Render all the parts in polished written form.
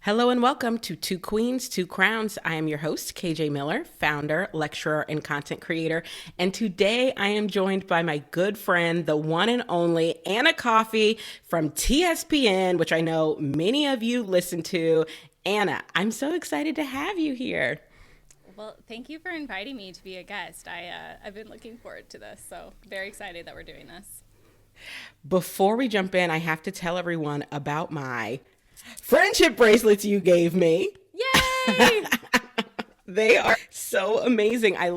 Hello and welcome to Two Queens, Two Crowns. I am your host, KJ Miller, founder, lecturer, and content creator. And today I am joined by my good friend, the one and only Anna Coffey from TSPN, which I know many of you listen to. Anna, I'm so excited to have you here. Well, thank you for inviting me to be a guest. I've been looking forward to this, so very excited that we're doing this. Before we jump in, I have to tell everyone about my friendship bracelets you gave me. Yay! They are so amazing. I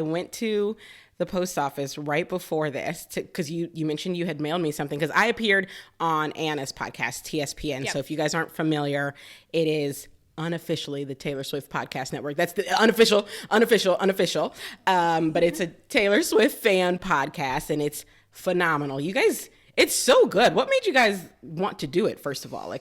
went to the post office right before this because you mentioned you had mailed me something because I appeared on Anna's podcast, TSPN. Yep. So if you guys aren't familiar, it is unofficially the Taylor Swift Podcast Network. That's the unofficial. But it's a Taylor Swift fan podcast and it's phenomenal. You guys, it's so good. What made you guys want to do it, first of all?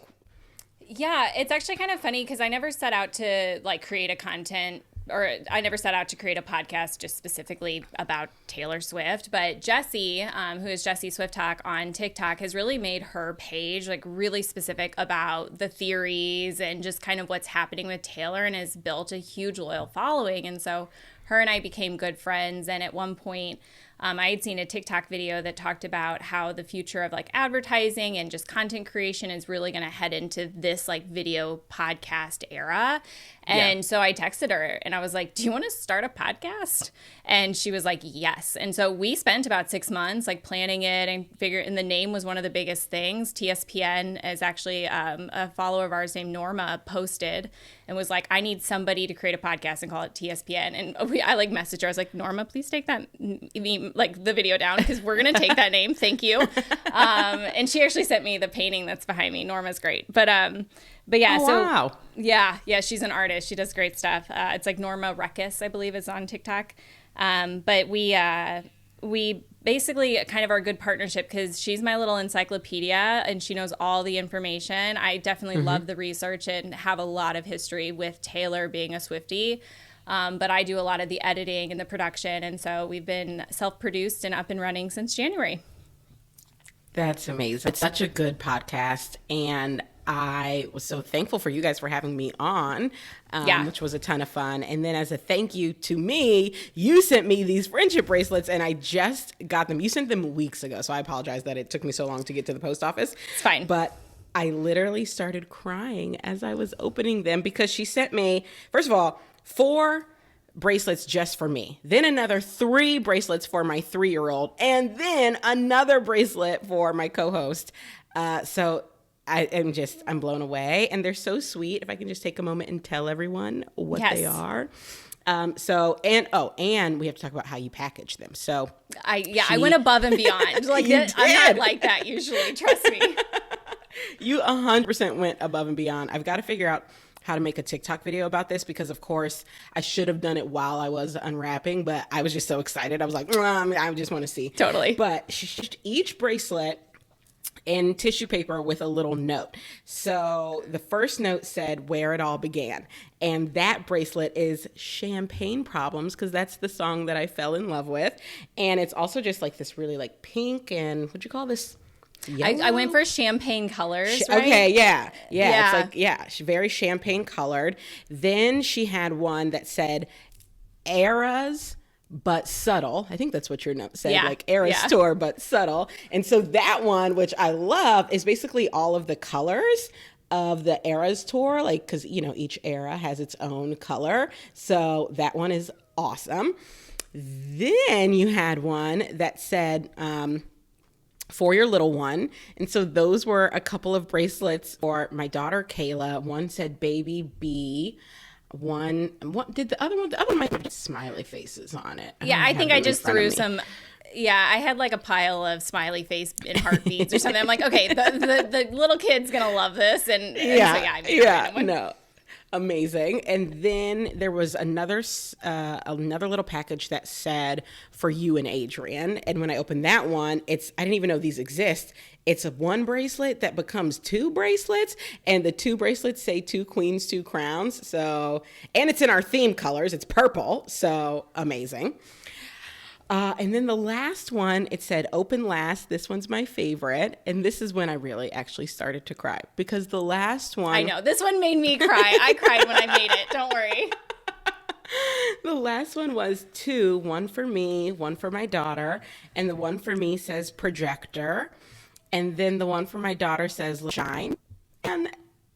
Yeah, it's actually kind of funny because I never set out to create a content, or I never set out to create a podcast just specifically about Taylor Swift. But Jessie, who is Jessie Swift Talk on TikTok, has really made her page really specific about the theories and just kind of what's happening with Taylor, and has built a huge loyal following. And so her and I became good friends. And at one point, I had seen a TikTok video that talked about how the future of advertising and just content creation is really going to head into this video podcast era. And so I texted her and I was like, do you want to start a podcast? And she was like, yes. And so we spent about 6 months planning it and the name was one of the biggest things. TSPN is actually a follower of ours named Norma posted and was like, I need somebody to create a podcast and call it TSPN. And I messaged her. I was like, Norma, please take that the video down because we're going to take that name. Thank you. And she actually sent me the painting that's behind me. Norma's great. But yeah, wow. Yeah, she's an artist. She does great stuff. It's Norma Ruckus, I believe, is on TikTok. But we basically kind of are a good partnership because she's my little encyclopedia and she knows all the information. I definitely love the research and have a lot of history with Taylor being a Swiftie. But I do a lot of the editing and the production. And so we've been self-produced and up and running since January. That's amazing. It's such a good podcast. And I was so thankful for you guys for having me on, which was a ton of fun. And then as a thank you to me, you sent me these friendship bracelets and I just got them. You sent them weeks ago. So I apologize that it took me so long to get to the post office. It's fine. But I literally started crying as I was opening them because she sent me, first of all, 4 bracelets just for me, then another 3 bracelets for my 3-year-old, and then another bracelet for my co-host. So I'm blown away, and they're so sweet. If I can just take a moment and tell everyone what they are. And we have to talk about how you package them. So I went above and beyond. I'm not like that usually. Trust me. You 100% went above and beyond. I've got to figure out how to make a TikTok video about this because, of course, I should have done it while I was unwrapping, but I was just so excited. I was like, I just want to see. Totally. But each bracelet in tissue paper with a little note. So the first note said where it all began. And that bracelet is Champagne Problems because that's the song that I fell in love with. And it's also just this really pink and what'd you call this? I went for champagne colors, right? Okay, yeah. It's very champagne colored. Then she had one that said eras but subtle. I think that's what your note said, Eras Tour but subtle. And so that one, which I love, is basically all of the colors of the Eras Tour, because each era has its own color. So that one is awesome. Then you had one that said for your little one. And so those were a couple of bracelets for my daughter, Kayla. One said baby B. What did the other one might have smiley faces on it. I think I just threw some. Yeah, I had a pile of smiley face and heartbeats or something. I'm like, okay, the little kid's going to love this. And so I made a random one. No. Amazing. And then there was another little package that said for you and Adrian. And when I opened that one, I didn't even know these exist. It's one bracelet that becomes 2 bracelets, and the 2 bracelets say 2 queens, 2 crowns. So, and it's in our theme colors. It's purple. So amazing. And then the last one, it said open last. This one's my favorite. And this is when I really actually started to cry, because the last one. I know. This one made me cry. I cried when I made it. Don't worry. The last one was 2, one for me, one for my daughter. And the one for me says projector. And then the one for my daughter says shine. And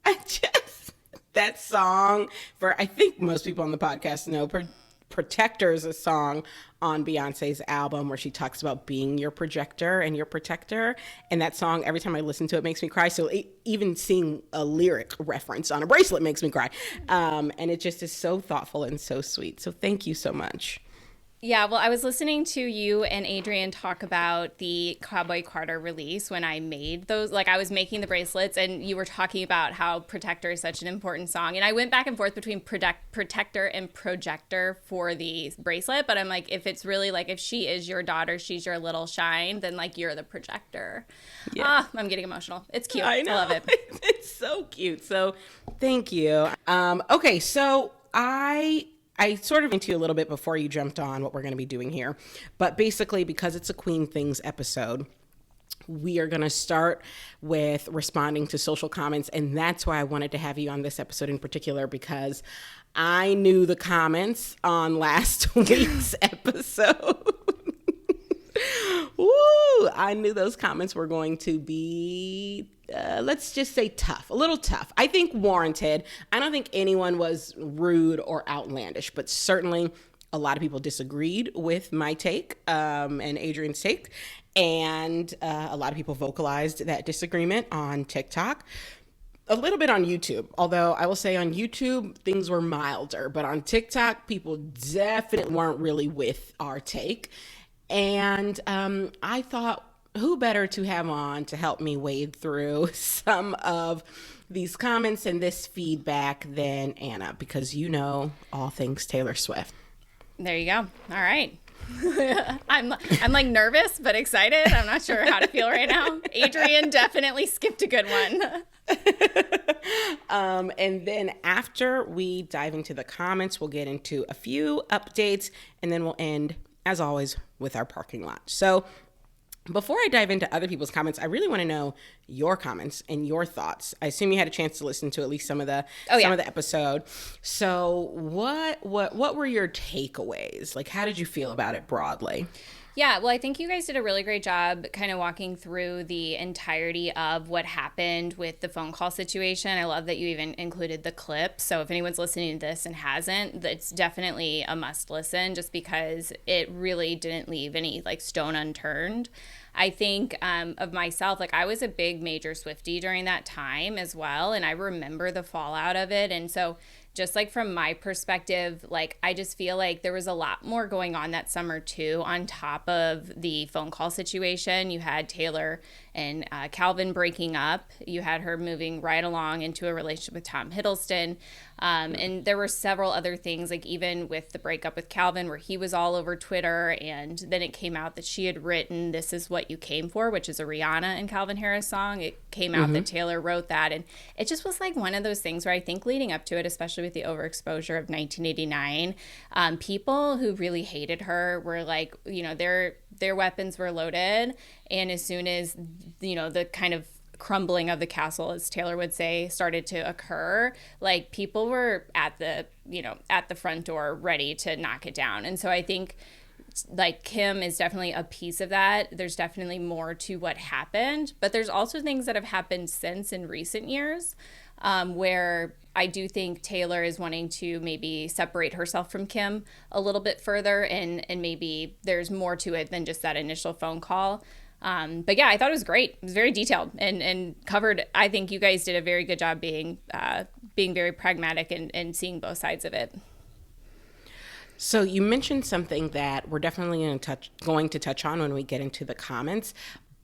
I just, that song, for I think most people on the podcast know, Protector is a song on Beyonce's album where she talks about being your projector and your protector. And that song, every time I listen to it, makes me cry. So even seeing a lyric reference on a bracelet makes me cry. And it just is so thoughtful and so sweet. So thank you so much. Yeah, well, I was listening to you and Adrian talk about the Cowboy Carter release when I made those. Like, I was making the bracelets, and you were talking about how Protector is such an important song. And I went back and forth between Protector and Projector for the bracelet. But I'm like, if it's really like, if she is your daughter, she's your little shine, then like you're the projector. Yeah. I'm getting emotional. It's cute. I love it. It's so cute. So thank you. Okay, so I sort of into you a little bit before you jumped on what we're going to be doing here. But basically, because it's a Queen Things episode, we are going to start with responding to social comments. And that's why I wanted to have you on this episode in particular, because I knew the comments on last week's episode. Woo! I knew those comments were going to be, let's just say tough, a little tough. I think warranted. I don't think anyone was rude or outlandish, but certainly a lot of people disagreed with my take and Adrian's take. And a lot of people vocalized that disagreement on TikTok. A little bit on YouTube, although I will say on YouTube, things were milder. But on TikTok, people definitely weren't really with our take. And I thought, who better to have on to help me wade through some of these comments and this feedback than Anna, because you know all things Taylor Swift. There you go. All right. I'm like nervous but excited. I'm not sure how to feel right now. Adrian definitely skipped a good one. And then after we dive into the comments, we'll get into a few updates, and then we'll end, as always, with our parking lot. So before I dive into other people's comments, I really want to know your comments and your thoughts. I assume you had a chance to listen to at least some of the episode. So what were your takeaways? Like, how did you feel about it broadly? Yeah, well, I think you guys did a really great job kind of walking through the entirety of what happened with the phone call situation. I love that you even included the clip. So if anyone's listening to this and hasn't, it's definitely a must listen, just because it really didn't leave any like stone unturned. I think of myself, like I was a big major Swiftie during that time as well. And I remember the fallout of it. And so just like from my perspective, like I just feel like there was a lot more going on that summer too, on top of the phone call situation. You had Taylor and Calvin breaking up. You had her moving right along into a relationship with Tom Hiddleston. And there were several other things, like even with the breakup with Calvin, where he was all over Twitter. And then it came out that she had written "This Is What You Came For," which is a Rihanna and Calvin Harris song. It came out that Taylor wrote that. And it just was like one of those things where I think leading up to it, especially with the overexposure of 1989, people who really hated her were like, you know, their weapons were loaded. And as soon as, you know, the kind of crumbling of the castle, as Taylor would say, started to occur, like people were at the front door ready to knock it down. And so I think like Kim is definitely a piece of that. There's definitely more to what happened, but there's also things that have happened since in recent years, where I do think Taylor is wanting to maybe separate herself from Kim a little bit further, and maybe there's more to it than just that initial phone call. But yeah, I thought it was great. It was very detailed and covered. I think you guys did a very good job being very pragmatic and seeing both sides of it. So you mentioned something that we're definitely going to touch on when we get into the comments,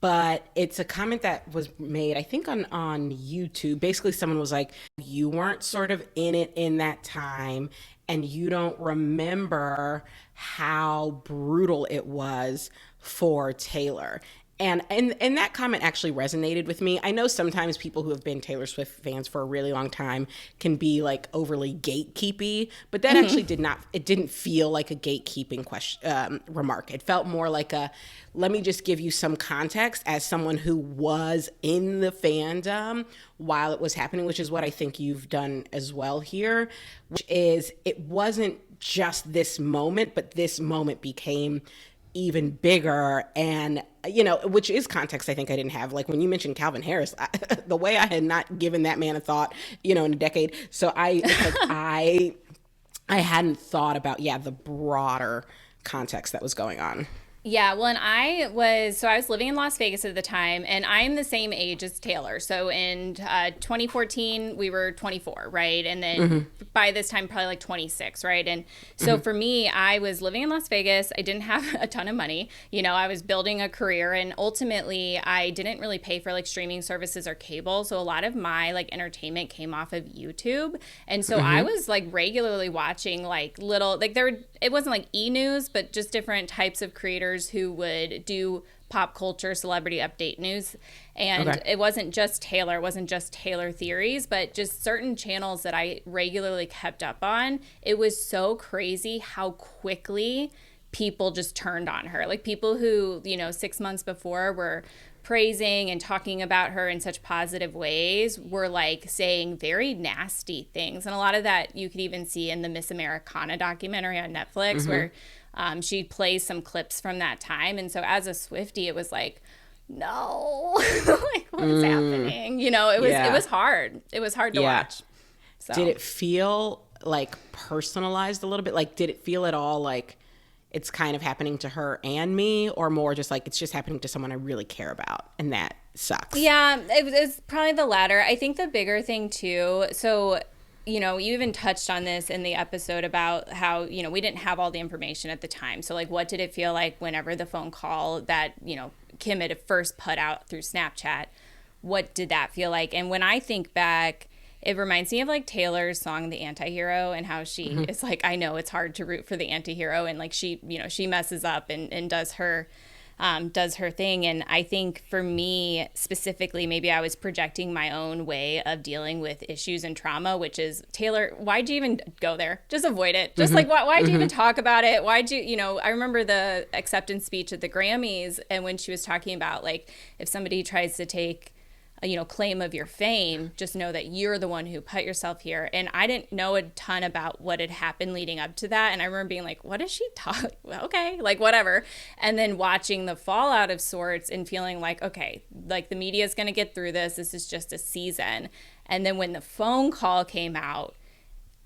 but it's a comment that was made, I think, on YouTube. Basically, someone was like, you weren't sort of in it in that time, and you don't remember how brutal it was for Taylor. And that comment actually resonated with me. I know sometimes people who have been Taylor Swift fans for a really long time can be like overly gatekeepy, but that actually didn't feel like a gatekeeping remark. It felt more like let me just give you some context as someone who was in the fandom while it was happening, which is what I think you've done as well here, which is it wasn't just this moment, but this moment became even bigger, and which is context I think I didn't have. Like when you mentioned Calvin Harris, the way I had not given that man a thought in a decade, so I hadn't thought about the broader context that was going on. Yeah, well, and I was living in Las Vegas at the time, and I'm the same age as Taylor. So in 2014, we were 24, right? And then by this time, probably like 26, right? And so for me, I was living in Las Vegas. I didn't have a ton of money. I was building a career, and ultimately, I didn't really pay for like streaming services or cable. So a lot of my like entertainment came off of YouTube. And so I was like regularly watching like little, like it wasn't like e-news, but just different types of creators who would do pop culture celebrity update news. And it wasn't just Taylor theories, but just certain channels that I regularly kept up on. It was so crazy how quickly people just turned on her. Like people who, 6 months before were praising and talking about her in such positive ways were like saying very nasty things. And a lot of that you could even see in the Miss Americana documentary on Netflix where she plays some clips from that time. And so as a Swiftie, it was like, no, like what's happening? It was hard. It was hard to watch. So. Did it feel like personalized a little bit? Like, did it feel at all like it's kind of happening to her and me, or more just like it's just happening to someone I really care about and that sucks? Yeah, it's probably the latter. I think the bigger thing too, so you even touched on this in the episode about how, we didn't have all the information at the time. So like, what did it feel like whenever the phone call that, Kim had first put out through Snapchat, what did that feel like? And when I think back, it reminds me of like Taylor's song, The Antihero, and how she is like, I know it's hard to root for the antihero. And like, she messes up and does her thing. And I think for me specifically, maybe I was projecting my own way of dealing with issues and trauma, which is, Taylor, why'd you even go there? Just avoid it. Just like, why'd you even talk about it? Why'd you, I remember the acceptance speech at the Grammys, and when she was talking about like, if somebody tries to take claim of your fame, just know that you're the one who put yourself here. And I didn't know a ton about what had happened leading up to that. And I remember being like, what is she talking? Well, okay, like whatever. And then watching the fallout of sorts and feeling like, okay, like the media is going to get through this. This is just a season. And then when the phone call came out,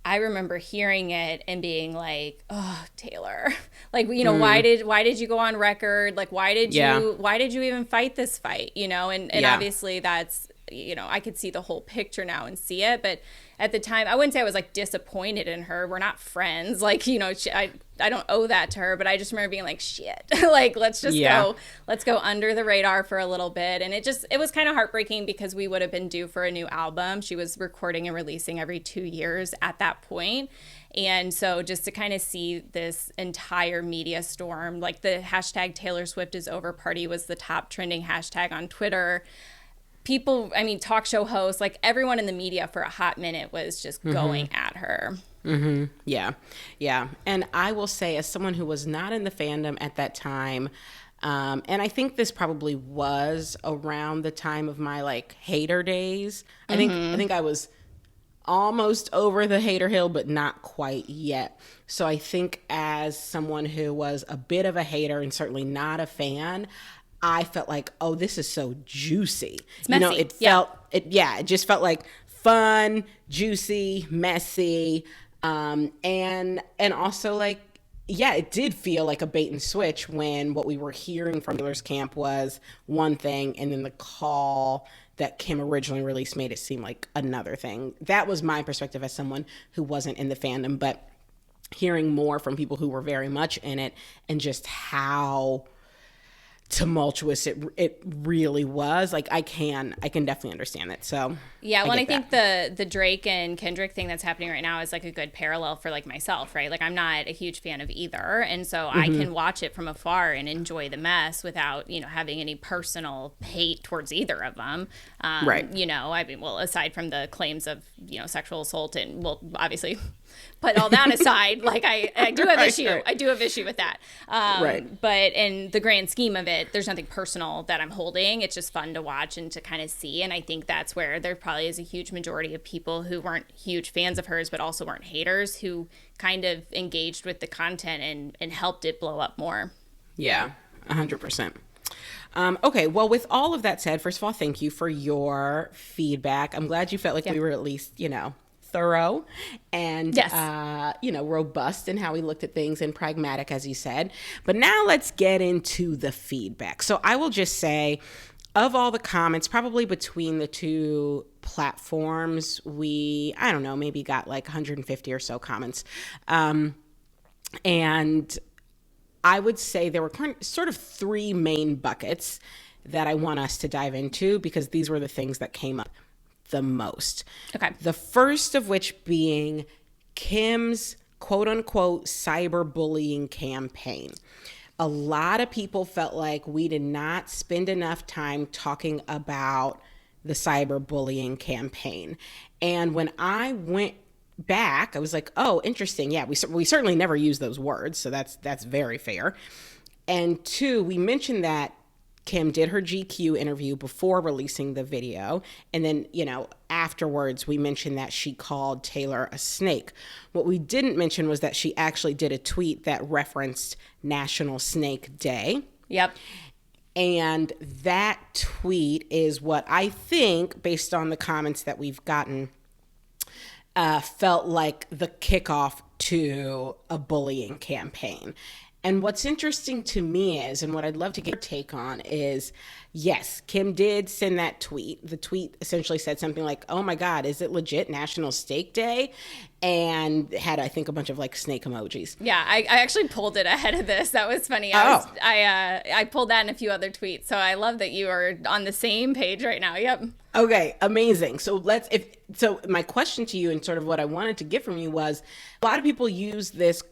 I remember hearing it and being like, oh, Taylor, like, why did you go on record? Like, why did you even fight this fight? And obviously that's, I could see the whole picture now and see it. But at the time, I wouldn't say I was like disappointed in her. We're not friends. Like, I don't owe that to her, but I just remember being like, shit, like, let's go under the radar for a little bit. And it was kind of heartbreaking because we would have been due for a new album. She was recording and releasing every 2 years at that point. And so just to kind of see this entire media storm, like the hashtag Taylor Swift is over party was the top trending hashtag on Twitter. People, talk show hosts, like everyone in the media for a hot minute was just going at her. Yeah. And I will say, as someone who was not in the fandom at that time, and I think this probably was around the time of my like hater days. I think I was almost over the hater hill, but not quite yet. So I think as someone who was a bit of a hater and certainly not a fan, I felt like, oh, this is so juicy. It's messy. It just felt like fun, juicy, messy. And also like, it did feel like a bait and switch when what we were hearing from Taylor's camp was one thing, and then the call that Kim originally released made it seem like another thing. That was my perspective as someone who wasn't in the fandom, but hearing more from people who were very much in it and just how tumultuous it really was. Like I can definitely understand it. So yeah, well, I think the Drake and Kendrick thing that's happening right now is like a good parallel for like myself, right? Like I'm not a huge fan of either, and so I can watch it from afar and enjoy the mess without, you know, having any personal hate towards either of them. Right. You know, I mean, well, aside from the claims of, you know, sexual assault, and well, obviously put all that aside, like I do have issue. Right. I do have issue with that. Right. But in the grand scheme of it, there's nothing personal that I'm holding. It's just fun to watch and to kind of see. And I think that's where there probably is a huge majority of people who weren't huge fans of hers, but also weren't haters, who kind of engaged with the content and helped it blow up more. Yeah, 100%. Okay, well, with all of that said, first of all, thank you for your feedback. I'm glad you felt like we were at least, you know, thorough and, yes. You know, robust in how we looked at things and pragmatic, as you said. But now let's get into the feedback. So I will just say, of all the comments, probably between the two platforms, I don't know, maybe got like 150 or so comments. And I would say there were sort of three main buckets that I want us to dive into, because these were the things that came up the most. Okay. The first of which being Kim's quote unquote cyberbullying campaign. A lot of people felt like we did not spend enough time talking about the cyberbullying campaign. And when I went back, I was like, oh, interesting. Yeah, we certainly never use those words. So that's very fair. And two, we mentioned that Kim did her GQ interview before releasing the video. And then, you know, afterwards, we mentioned that she called Taylor a snake. What we didn't mention was that she actually did a tweet that referenced National Snake Day. Yep. And that tweet is what I think, based on the comments that we've gotten, felt like the kickoff to a bullying campaign. And what's interesting to me is, and what I'd love to get your take on is, yes, Kim did send that tweet. The tweet essentially said something like, oh my God, is it legit National Steak Day? And had, I think, a bunch of like snake emojis. Yeah, I actually pulled it ahead of this. That was funny. I pulled that and a few other tweets. So I love that you are on the same page right now. Yep. Okay, amazing. So so my question to you and sort of what I wanted to get from you was, a lot of people use this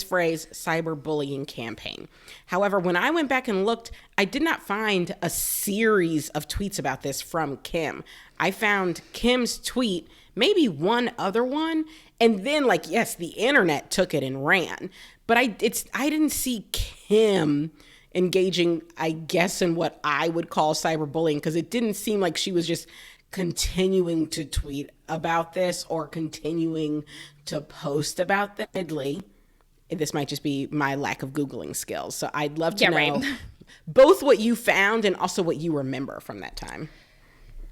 phrase cyberbullying campaign. However, when I went back and looked, I did not find a series of tweets about this from Kim. I found Kim's tweet, maybe one other one, and then like, yes, the internet took it and ran. But I didn't see Kim engaging, I guess, in what I would call cyberbullying, because it didn't seem like she was just continuing to tweet about this or continuing to post about that. This might just be my lack of Googling skills. So I'd love to know both what you found and also what you remember from that time.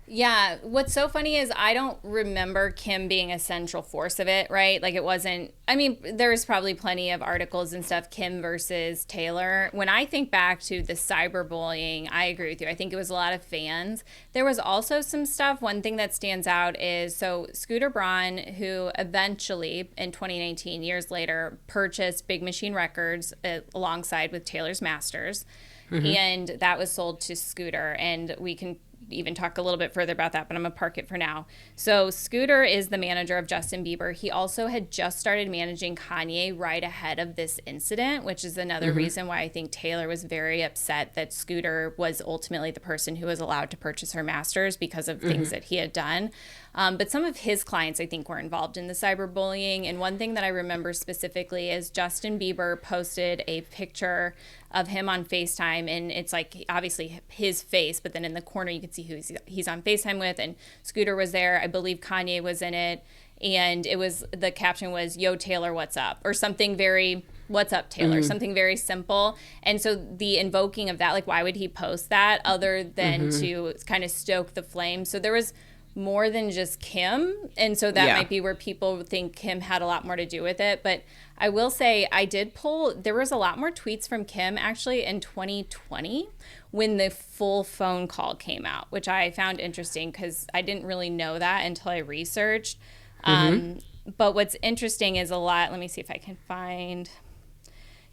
Yeah. What's so funny is I don't remember Kim being a central force of it, right? Like it wasn't, I mean, there was probably plenty of articles and stuff, Kim versus Taylor. When I think back to the cyberbullying, I agree with you. I think it was a lot of fans. There was also some stuff. One thing that stands out is, so Scooter Braun, who eventually in 2019, years later, purchased Big Machine Records alongside with Taylor's Masters. Mm-hmm. And that was sold to Scooter. And we can even talk a little bit further about that, but I'm gonna park it for now. So Scooter is the manager of Justin Bieber. He also had just started managing Kanye right ahead of this incident, which is another reason why I think Taylor was very upset that Scooter was ultimately the person who was allowed to purchase her masters because of things that he had done. But some of his clients, I think, were involved in the cyberbullying. And one thing that I remember specifically is Justin Bieber posted a picture of him on FaceTime, and it's like obviously his face, but then in the corner you can see who he's on FaceTime with, and Scooter was there. I believe Kanye was in it, and the caption was, "Yo Taylor, what's up?" or something very, "What's up Taylor?" something very simple. And so the invoking of that, like, why would he post that other than to kind of stoke the flame? So there was more than just Kim, and so that might be where people think Kim had a lot more to do with it. But I will say there was a lot more tweets from Kim actually in 2020 when the full phone call came out, which I found interesting because I didn't really know that until I researched. But what's interesting is let me see if I can find,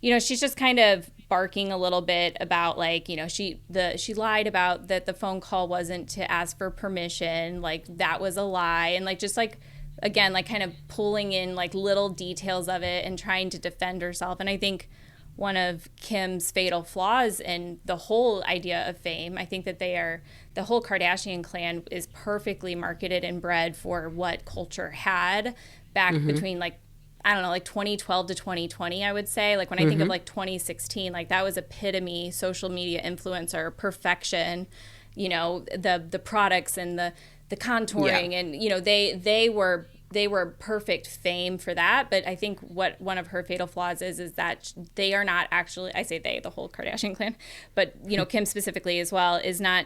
she's just kind of barking a little bit about like, you know, she lied about that the phone call wasn't to ask for permission, like that was a lie, and like just like again like kind of pulling in like little details of it and trying to defend herself. And I think one of Kim's fatal flaws in the whole idea of fame, I think that the whole Kardashian clan is perfectly marketed and bred for what culture had back between like, I don't know, like 2012 to 2020, I would say. Like when I think of like 2016, like that was epitome social media influencer perfection, you know, the products and the contouring and, you know, they were perfect fame for that. But I think what one of her fatal flaws is that they are not actually, I say they, the whole Kardashian clan, but, you know, Kim specifically as well, is not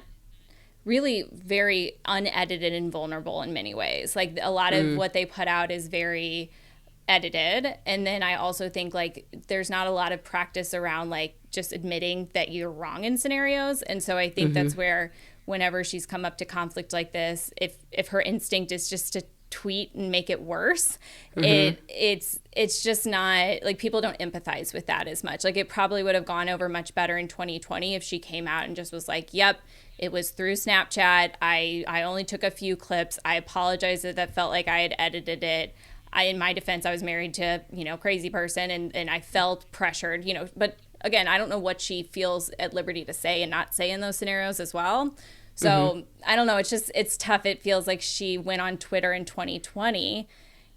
really very unedited and vulnerable in many ways. Like a lot of what they put out is very edited. And then I also think like there's not a lot of practice around like just admitting that you're wrong in scenarios. And so I think that's where whenever she's come up to conflict like this, if her instinct is just to tweet and make it worse, it's just not like people don't empathize with that as much. Like it probably would have gone over much better in 2020 if she came out and just was like, yep, it was through Snapchat. I only took a few clips. I apologize that felt like I had edited it. In my defense, I was married to, you know, crazy person and I felt pressured, you know, but again, I don't know what she feels at liberty to say and not say in those scenarios as well. So I don't know. It's tough. It feels like she went on Twitter in 2020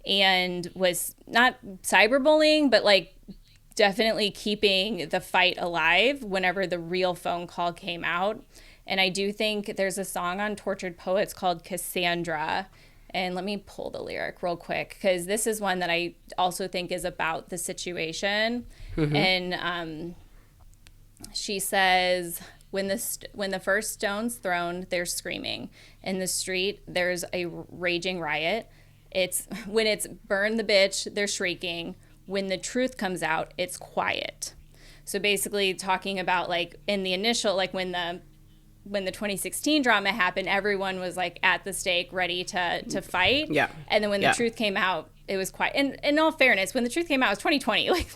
and was not cyberbullying, but like definitely keeping the fight alive whenever the real phone call came out. And I do think there's a song on Tortured Poets called Cassandra. And let me pull the lyric real quick because this is one that I also think is about the situation. And she says, when the first stone's thrown, there's screaming. In the street, there's a raging riot. When it's burn the bitch, they're shrieking. When the truth comes out, it's quiet. So basically talking about like in the initial, like when the 2016 drama happened, everyone was like at the stake, ready to fight. Yeah. And then when the truth came out, it was quiet. And in all fairness, when the truth came out, it was 2020. Like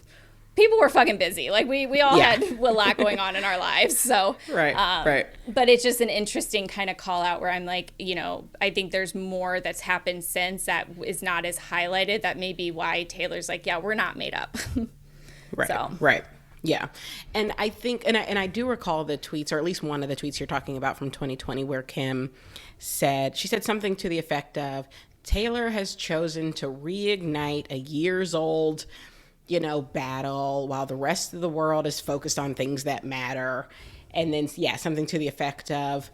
people were fucking busy. Like we all had a lot going on in our lives. So right. But it's just an interesting kind of call out where I'm like, you know, I think there's more that's happened since that is not as highlighted. That may be why Taylor's like, yeah, we're not made up. Right. So. Right. Yeah. And I think, and I do recall the tweets, or at least one of the tweets you're talking about from 2020, where Kim said something to the effect of, Taylor has chosen to reignite a years old, you know, battle while the rest of the world is focused on things that matter. And then, something to the effect of,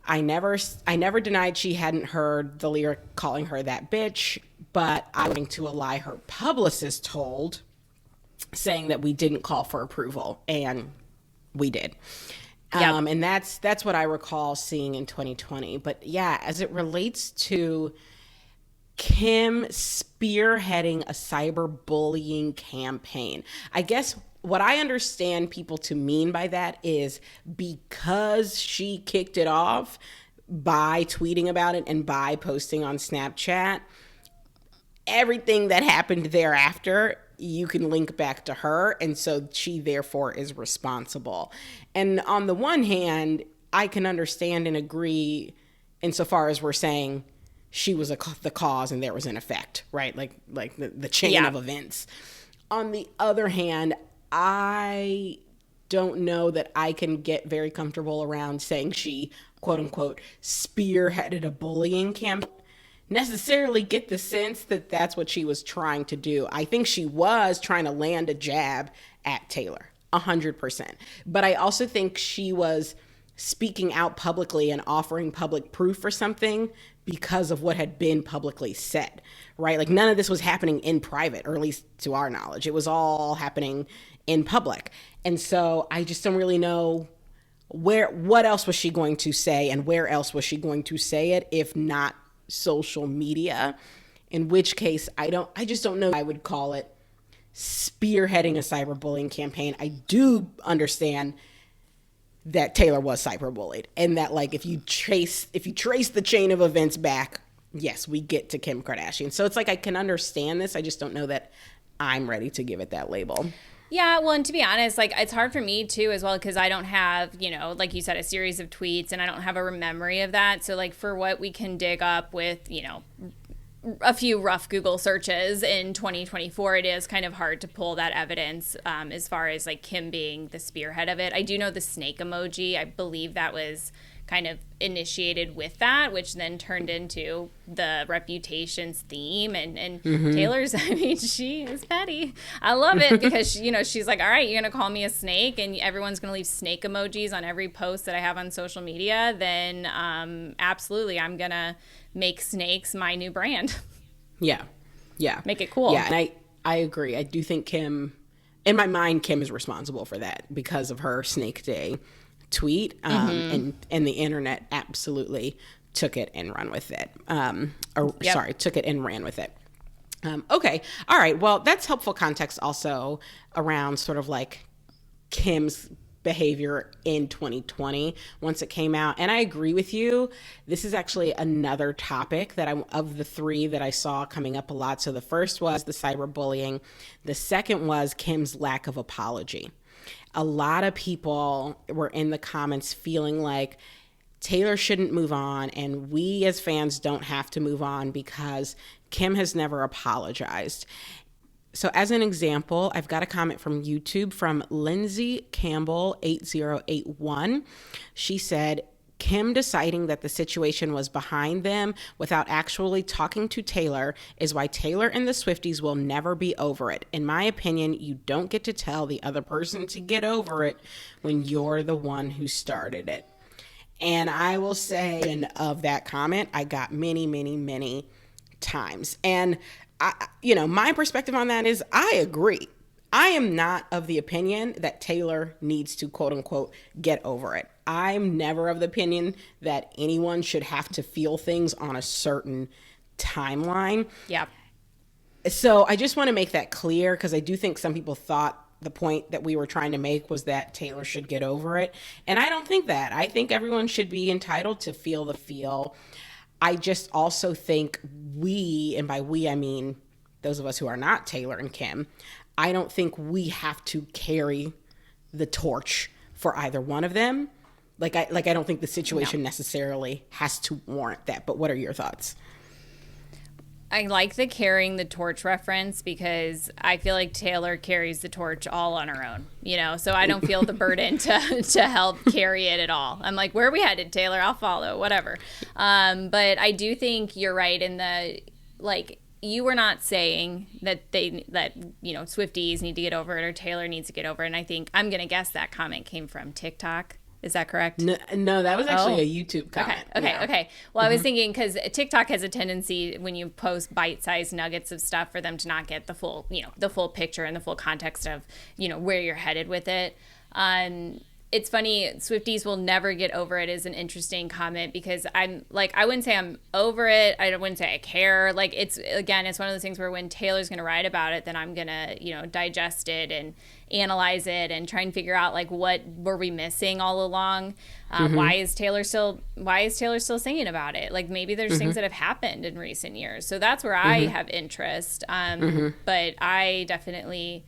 I never denied she hadn't heard the lyric calling her that bitch, but I'm going to a lie her publicist told, saying that we didn't call for approval, and we did. Yep. And that's what I recall seeing in 2020. But yeah, as it relates to Kim spearheading a cyberbullying campaign, I guess what I understand people to mean by that is because she kicked it off by tweeting about it and by posting on Snapchat, everything that happened thereafter you can link back to her, and so she therefore is responsible. And on the one hand, I can understand and agree insofar as we're saying she was the cause and there was an effect, right? Like the chain of events. On the other hand, I don't know that I can get very comfortable around saying she, quote unquote, spearheaded a bullying campaign. Necessarily get the sense that that's what she was trying to do. I think she was trying to land a jab at Taylor, 100%. But I also think she was speaking out publicly and offering public proof for something because of what had been publicly said, right? Like none of this was happening in private, or at least to our knowledge. It was all happening in public. And so I just don't really know what else was she going to say and where else was she going to say it if not social media, in which case I just don't know I would call it spearheading a cyberbullying campaign. I do understand that Taylor was cyberbullied, and that like if you trace the chain of events back, yes, we get to Kim Kardashian. So it's like I can understand this. I just don't know that I'm ready to give it that label. Yeah, well, and to be honest, like, it's hard for me too as well, because I don't have, like you said, a series of tweets, and I don't have a memory of that. So like, for what we can dig up with, a few rough Google searches in 2024, it is kind of hard to pull that evidence as far as like Kim being the spearhead of it. I do know the snake emoji. I believe that was kind of initiated with that, which then turned into the Reputations theme. And Taylor's, I mean, she is petty. I love it because, she's like, all right, you're going to call me a snake and everyone's going to leave snake emojis on every post that I have on social media. Then absolutely, I'm going to make snakes my new brand. Yeah. Yeah. Make it cool. Yeah. And I agree. I do think Kim, in my mind, Kim is responsible for that because of her Snake Day tweet, and the internet absolutely took it and run with it. Took it and ran with it. Okay. All right. Well, that's helpful context also around sort of like Kim's behavior in 2020 once it came out. And I agree with you. This is actually another topic that of the three that I saw coming up a lot. So the first was the cyberbullying. The second was Kim's lack of apology. A lot of people were in the comments feeling like Taylor shouldn't move on, and we as fans don't have to move on because Kim has never apologized. So as an example, I've got a comment from YouTube from Lindsay Campbell 8081. She said, Kim deciding that the situation was behind them without actually talking to Taylor is why Taylor and the Swifties will never be over it. In my opinion, you don't get to tell the other person to get over it when you're the one who started it. And I will say, of that comment, I got many, many, many times. And my perspective on that is I agree. I am not of the opinion that Taylor needs to, quote unquote, get over it. I'm never of the opinion that anyone should have to feel things on a certain timeline. Yeah. So I just want to make that clear because I do think some people thought the point that we were trying to make was that Taylor should get over it. And I don't think that. I think everyone should be entitled to feel the feel. I just also think we, and by we I mean those of us who are not Taylor and Kim, I don't think we have to carry the torch for either one of them. I don't think the situation necessarily has to warrant that. But what are your thoughts? I like the carrying the torch reference because I feel like Taylor carries the torch all on her own, so I don't feel the burden to help carry it at all. I'm like, where are we headed, Taylor? I'll follow, whatever. But I do think you're right in the, you were not saying that Swifties need to get over it or Taylor needs to get over it. And I think, I'm going to guess that comment came from TikTok. Is that correct? No, that was actually a YouTube comment. Okay. Well, I was thinking because TikTok has a tendency when you post bite-sized nuggets of stuff for them to not get the full, the full picture and the full context of, where you're headed with it. It's funny, Swifties will never get over it is an interesting comment because I'm like, I wouldn't say I'm over it. I wouldn't say I care. Like, it's one of those things where when Taylor's going to write about it, then I'm going to, digest it and analyze it and try and figure out like, what were we missing all along? Why is Taylor still singing about it? Like, maybe there's things that have happened in recent years. So that's where I have interest. But I definitely,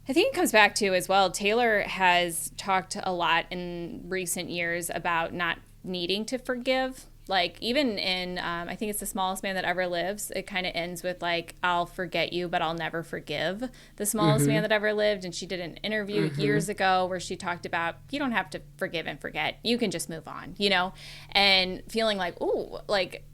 I think it comes back to as well, Taylor has talked a lot in recent years about not needing to forgive. Like, even in, I think it's The Smallest Man That Ever Lives, it kind of ends with like, I'll forget you, but I'll never forgive the smallest man that ever lived. And she did an interview years ago where she talked about, you don't have to forgive and forget. You can just move on, and feeling like, ooh, like,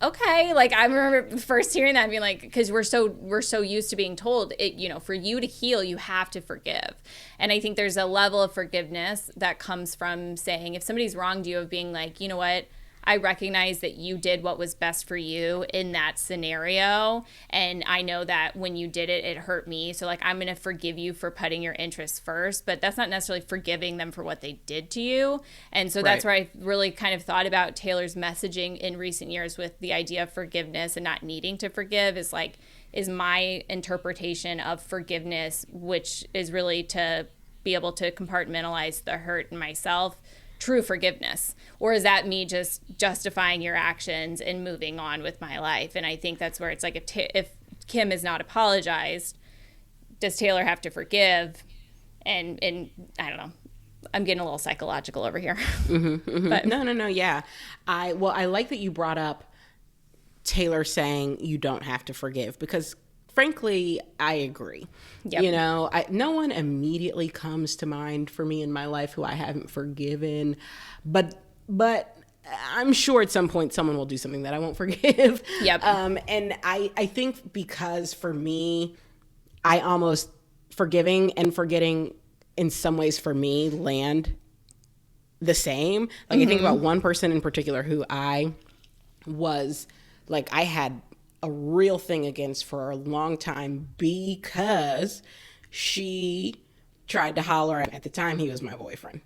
okay, like I remember first hearing that and being like, because we're so used to being told it, for you to heal, you have to forgive. And I think there's a level of forgiveness that comes from saying, if somebody's wronged you, of being like, you know what, I recognize that you did what was best for you in that scenario. And I know that when you did it, it hurt me. So like, I'm going to forgive you for putting your interests first, but that's not necessarily forgiving them for what they did to you. And so that's where I really kind of thought about Taylor's messaging in recent years with the idea of forgiveness and not needing to forgive is my interpretation of forgiveness, which is really to be able to compartmentalize the hurt in myself. True forgiveness, or is that me just justifying your actions and moving on with my life? And I think that's where it's like, if Kim has not apologized, does Taylor have to forgive? And I don't know. I'm getting a little psychological over here. But no. Yeah. I like that you brought up Taylor saying you don't have to forgive, because frankly, I agree. Yep. You know, no one immediately comes to mind for me in my life who I haven't forgiven, but I'm sure at some point someone will do something that I won't forgive. Yep. And I think because for me, I almost forgiving and forgetting in some ways for me land the same. Like I think about one person in particular who I was like, I had a real thing against for a long time because she tried to holler at the time he was my boyfriend.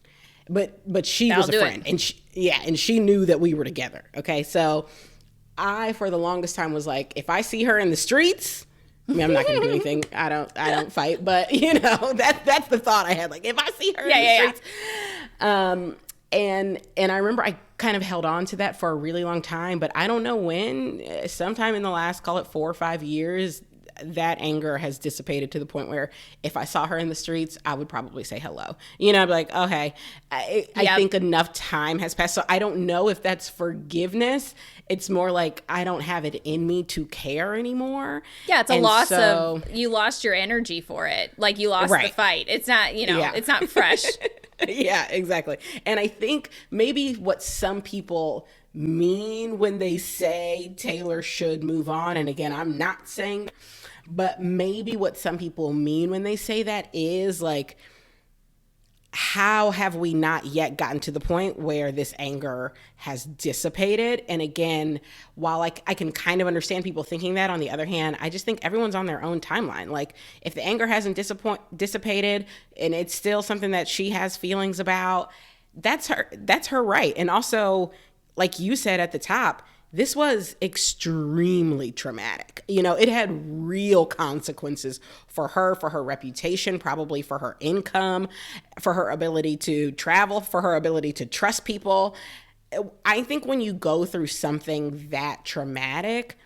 But she was a friend, and she knew that we were together. Okay, so I for the longest time was like, if I see her in the streets, I mean, I'm not going to do anything. I don't fight, but you know, that's the thought I had. Like, if I see her in the streets, and I remember I kind of held on to that for a really long time, but I don't know when. Sometime in the last, call it 4 or 5 years, that anger has dissipated to the point where if I saw her in the streets, I would probably say hello. You know, I'd be like, okay, I think enough time has passed. So I don't know if that's forgiveness. It's more like I don't have it in me to care anymore. Yeah, it's a loss of, you lost your energy for it. Like you lost the fight. It's not, you know, it's not fresh. Yeah, exactly. And I think maybe what some people mean when they say Taylor should move on, and again, I'm not saying, but maybe what some people mean when they say that is like, how have we not yet gotten to the point where this anger has dissipated? And again, while I can kind of understand people thinking that, on the other hand, I just think everyone's on their own timeline. Like if the anger hasn't dissipated and it's still something that she has feelings about, that's her right. And also, like you said at the top, this was extremely traumatic. You know, it had real consequences for her reputation, probably for her income, for her ability to travel, for her ability to trust people. I think when you go through something that traumatic,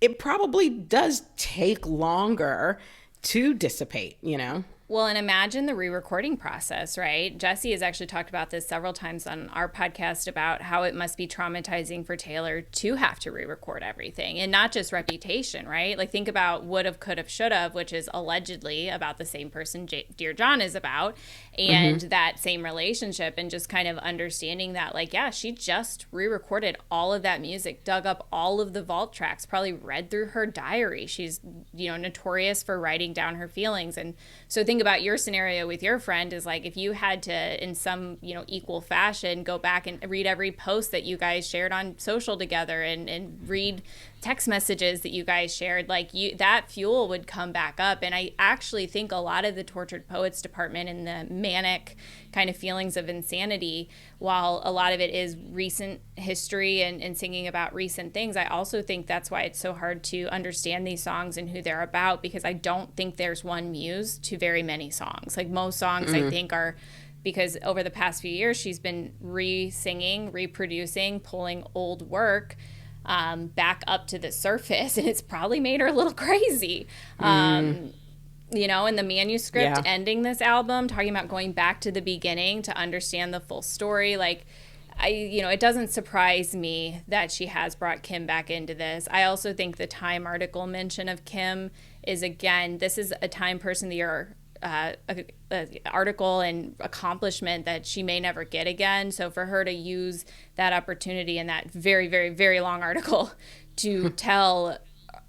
it probably does take longer to dissipate, you know? Well, and imagine the re-recording process, right? Jesse has actually talked about this several times on our podcast about how it must be traumatizing for Taylor to have to re-record everything, and not just reputation, right? Like think about would've, could've, should've, which is allegedly about the same person Dear John is about, and that same relationship, and just kind of understanding that, like, yeah, she just re-recorded all of that music, dug up all of the vault tracks, probably read through her diary. She's, you know, notorious for writing down her feelings. And so think about your scenario with your friend is like, if you had to, in some, you know, equal fashion, go back and read every post that you guys shared on social together and read text messages that you guys shared, like that fuel would come back up. And I actually think a lot of the Tortured Poets department and the manic kind of feelings of insanity, while a lot of it is recent history and singing about recent things, I also think that's why it's so hard to understand these songs and who they're about, because I don't think there's one muse to very many songs. Like most songs I think are, because over the past few years she's been re-singing, reproducing, pulling old work back up to the surface, and it's probably made her a little crazy. You know, in the manuscript ending this album, talking about going back to the beginning to understand the full story, like, it doesn't surprise me that she has brought Kim back into this. I also think the Time article mention of Kim is, again, this is a Time Person of the Year article and accomplishment that she may never get again. So for her to use that opportunity in that very, very, very long article to tell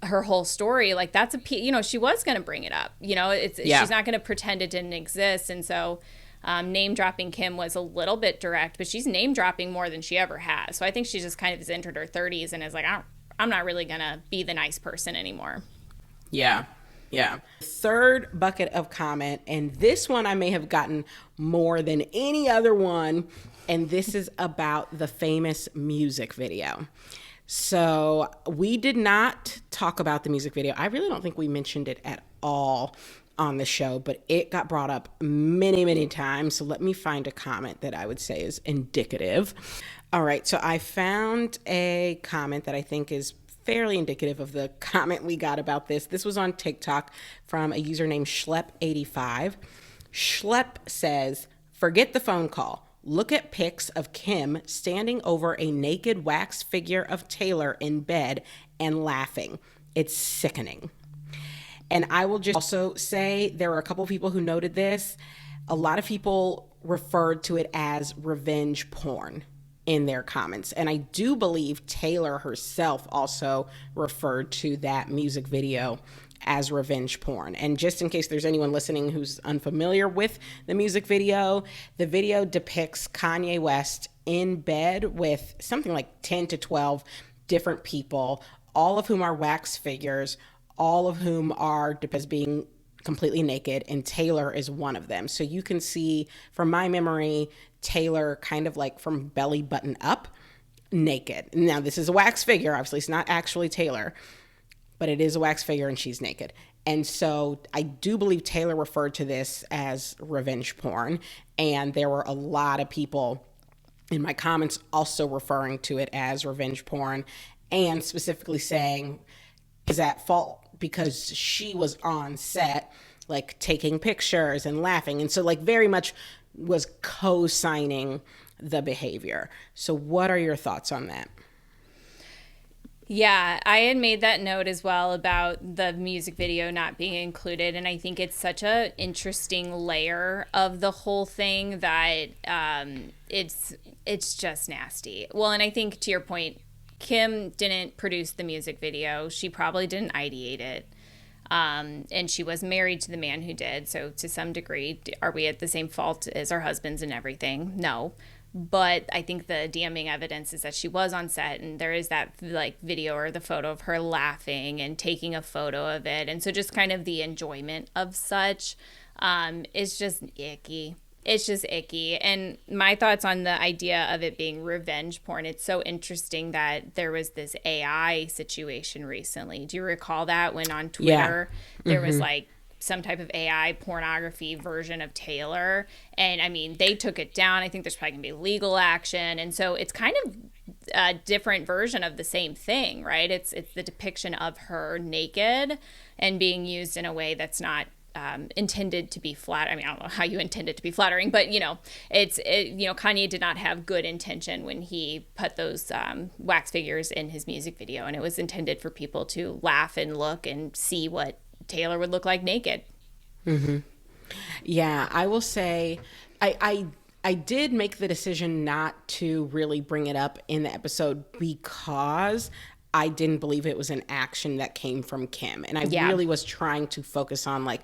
her whole story, like that's she was going to bring it up, she's not going to pretend it didn't exist. And so name dropping Kim was a little bit direct, but she's name dropping more than she ever has. So I think she just kind of has entered her 30s and is like, I'm not really going to be the nice person anymore. Yeah. Third bucket of comment, and this one I may have gotten more than any other one, and this is about the famous music video. So we did not talk about the music video. I really don't think we mentioned it at all on the show, but it got brought up many, many times. So let me find a comment that I would say is indicative. All right, so I found a comment that I think is fairly indicative of the comment we got about this. This was on TikTok from a user named Schlepp85. Schlepp says, forget the phone call. Look at pics of Kim standing over a naked wax figure of Taylor in bed and laughing. It's sickening. And I will just also say there were a couple people who noted this. A lot of people referred to it as revenge porn in their comments. And I do believe Taylor herself also referred to that music video as revenge porn. And just in case there's anyone listening who's unfamiliar with the music video, the video depicts Kanye West in bed with something like 10 to 12 different people, all of whom are wax figures, all of whom are depicted as being completely naked, and Taylor is one of them. So you can see, from my memory, Taylor kind of like from belly button up, naked. Now, this is a wax figure. Obviously, it's not actually Taylor, but it is a wax figure and she's naked. And so I do believe Taylor referred to this as revenge porn. And there were a lot of people in my comments also referring to it as revenge porn and specifically saying, is at fault because she was on set, like taking pictures and laughing. And so like very much was co-signing the behavior. So what are your thoughts on that? Yeah, I had made that note as well about the music video not being included. And I think it's such a interesting layer of the whole thing that it's just nasty. Well, and I think to your point, Kim didn't produce the music video. She probably didn't ideate it. And she was married to the man who did. So to some degree, are we at the same fault as our husbands and everything? No. But I think the damning evidence is that she was on set and there is that like video or the photo of her laughing and taking a photo of it. And so just kind of the enjoyment of such is just icky. It's just icky. And my thoughts on the idea of it being revenge porn, it's so interesting that there was this AI situation recently. Do you recall that when on Twitter there was like some type of AI pornography version of Taylor? And I mean, they took it down. I think there's probably gonna be legal action. And so it's kind of a different version of the same thing, right? It's the depiction of her naked and being used in a way that's not intended to be I mean, I don't know how you intend it to be flattering, but Kanye did not have good intention when he put those wax figures in his music video, and it was intended for people to laugh and look and see what Taylor would look like naked. Mm-hmm. Yeah, I will say I did make the decision not to really bring it up in the episode because I didn't believe it was an action that came from Kim. And I really was trying to focus on like,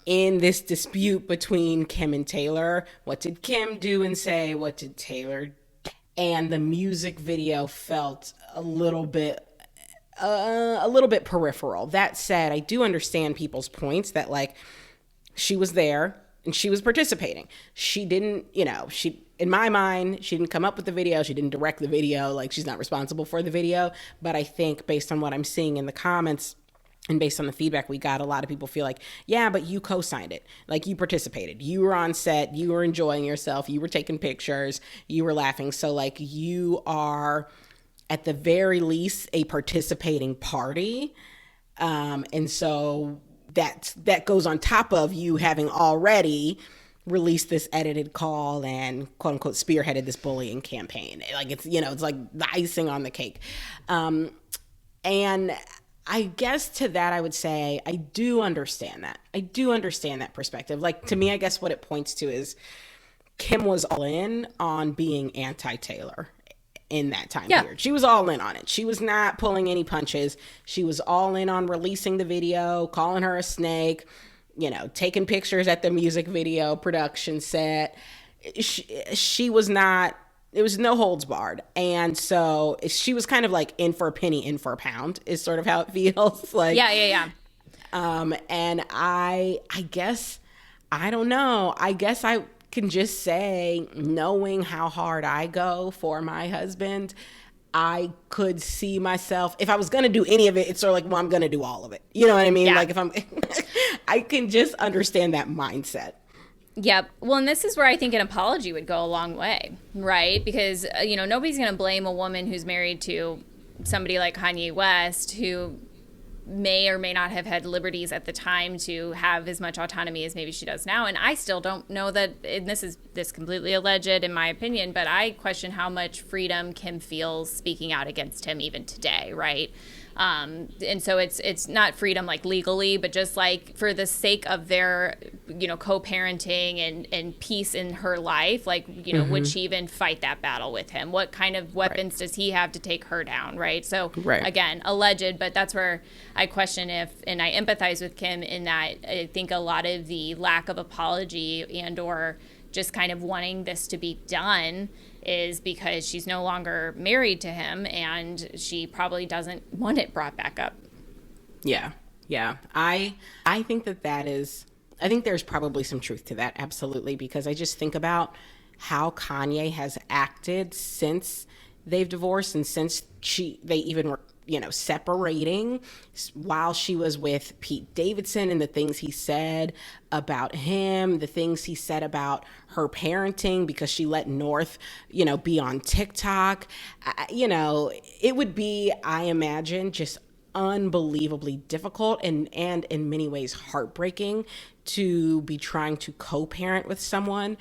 in this dispute between Kim and Taylor, what did Kim do and say? What did Taylor do? And the music video felt a little bit peripheral. That said, I do understand people's points that like she was there and she was participating. She didn't, in my mind, she didn't come up with the video. She didn't direct the video. Like, she's not responsible for the video. But I think based on what I'm seeing in the comments and based on the feedback we got, a lot of people feel like, yeah, but you co-signed it. Like, you participated. You were on set. You were enjoying yourself. You were taking pictures. You were laughing. So, like, you are, at the very least, a participating party. And so that goes on top of you having already released this edited call and quote unquote spearheaded this bullying campaign. Like it's like the icing on the cake. And I guess to that I would say, I do understand that. I do understand that perspective. Like to me, I guess what it points to is Kim was all in on being anti-Taylor in that time period. She was all in on it. She was not pulling any punches. She was all in on releasing the video, calling her a snake, taking pictures at the music video production set. She was not, it was no holds barred. And so she was kind of like in for a penny, in for a pound is sort of how it feels like. Yeah. And I guess, I don't know. I guess I can just say, knowing how hard I go for my husband, I could see myself, if I was going to do any of it, it's sort of like, well, I'm going to do all of it. You know what I mean? Yeah. Like if I'm, I can just understand that mindset. Yep. Well, and this is where I think an apology would go a long way, right? Because, nobody's going to blame a woman who's married to somebody like Kanye West, who may or may not have had liberties at the time to have as much autonomy as maybe she does now. And I still don't know that, and this is completely alleged in my opinion, but I question how much freedom Kim feels speaking out against him even today, right? And so it's not freedom like legally, but just like for the sake of their, co-parenting and peace in her life, like, would she even fight that battle with him? What kind of weapons does he have to take her down, right? So again, alleged, but that's where I question and I empathize with Kim in that I think a lot of the lack of apology and or just kind of wanting this to be done is because she's no longer married to him and she probably doesn't want it brought back up. Yeah. I think I think there's probably some truth to that. Absolutely. Because I just think about how Kanye has acted since they've divorced and since they even were, separating, while she was with Pete Davidson, and the things he said about him, the things he said about her parenting because she let North, be on TikTok. It would be, I imagine, just unbelievably difficult and in many ways heartbreaking to be trying to co-parent with someone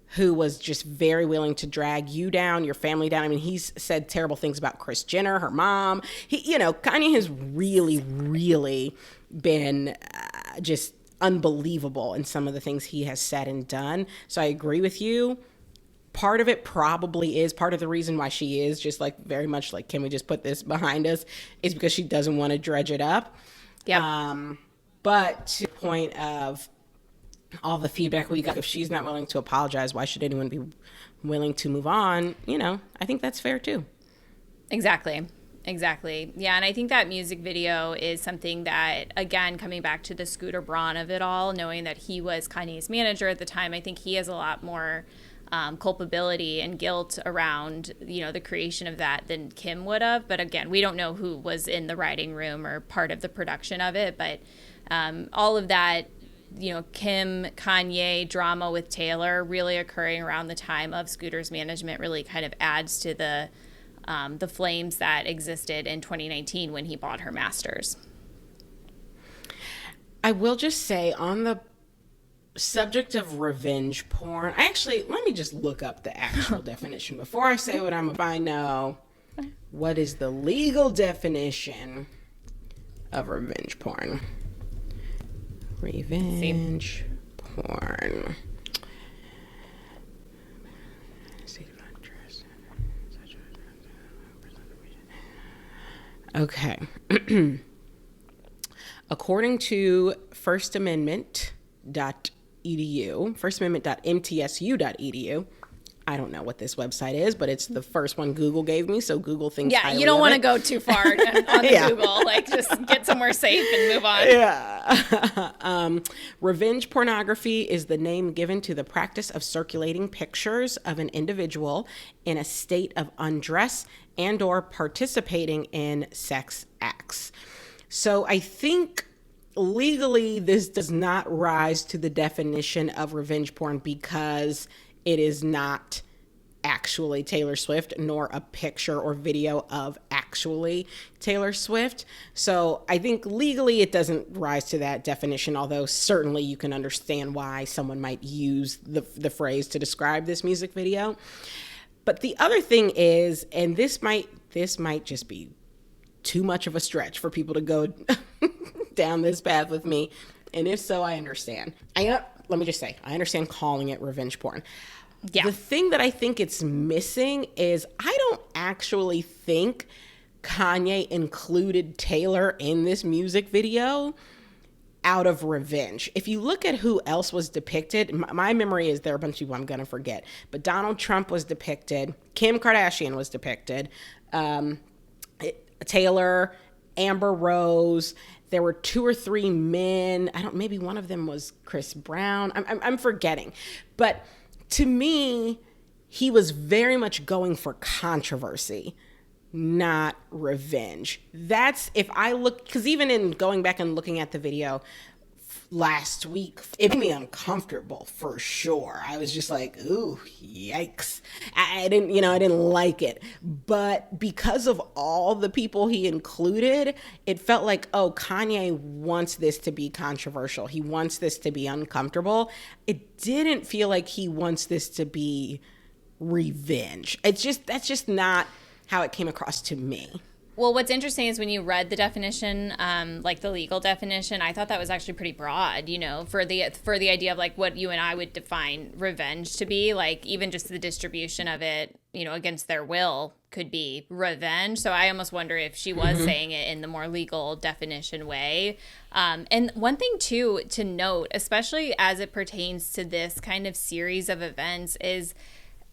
who was just very willing to drag you down, your family down. I mean, he's said terrible things about Kris Jenner, her mom. Kanye has really, really been just unbelievable in some of the things he has said and done. So I agree with you. Part of it probably is part of the reason why she is just like very much like, can we just put this behind us, is because she doesn't want to dredge it up. Yeah. But to the point of all the feedback we got, if she's not willing to apologize, why should anyone be willing to move on? I think that's fair too. Exactly. Yeah, and I think that music video is something that, again, coming back to the Scooter Braun of it all, knowing that he was Kanye's manager at the time, I think he has a lot more culpability and guilt around, the creation of that than Kim would have. But again, we don't know who was in the writing room or part of the production of it. But all of that, Kim, Kanye drama with Taylor really occurring around the time of Scooter's management really kind of adds to the flames that existed in 2019 when he bought her masters. I will just say, on the subject of revenge porn, let me just look up the actual definition before I say what I'm about. I know what is the legal definition of revenge porn. Revenge porn. Okay. According to firstamendment.edu, firstamendment.mtsu.edu, I don't know what this website is, but it's the first one Google gave me, so Google thinks highly you don't want to go too far on the Google. Like, just get somewhere safe and move on. Yeah. Revenge pornography is the name given to the practice of circulating pictures of an individual in a state of undress and or participating in sex acts. So I think legally this does not rise to the definition of revenge porn because it is not actually Taylor Swift, nor a picture or video of actually Taylor Swift. So I think legally it doesn't rise to that definition, although certainly you can understand why someone might use the phrase to describe this music video. But the other thing is, and this might just be too much of a stretch for people to go down this path with me, and if so, I understand. Let me just say, I understand calling it revenge porn. Yeah. The thing that I think it's missing is I don't actually think Kanye included Taylor in this music video out of revenge. If you look at who else was depicted, my memory is there are a bunch of people I'm going to forget, but Donald Trump was depicted, Kim Kardashian was depicted, Taylor, Amber Rose. There were 2 or 3 men. Maybe one of them was Chris Brown. I'm forgetting. But to me, he was very much going for controversy, not revenge. That's, if I look, because even in going back and looking at the video, last week, it made me uncomfortable for sure. I was just like, ooh, yikes. I didn't like it. But because of all the people he included, it felt like, oh, Kanye wants this to be controversial. He wants this to be uncomfortable. It didn't feel like he wants this to be revenge. That's just not how it came across to me. Well, what's interesting is when you read the definition, like the legal definition, I thought that was actually pretty broad, for the idea of like what you and I would define revenge to be, like even just the distribution of it, against their will could be revenge. So I almost wonder if she was saying it in the more legal definition way. And one thing too to note, especially as it pertains to this kind of series of events, is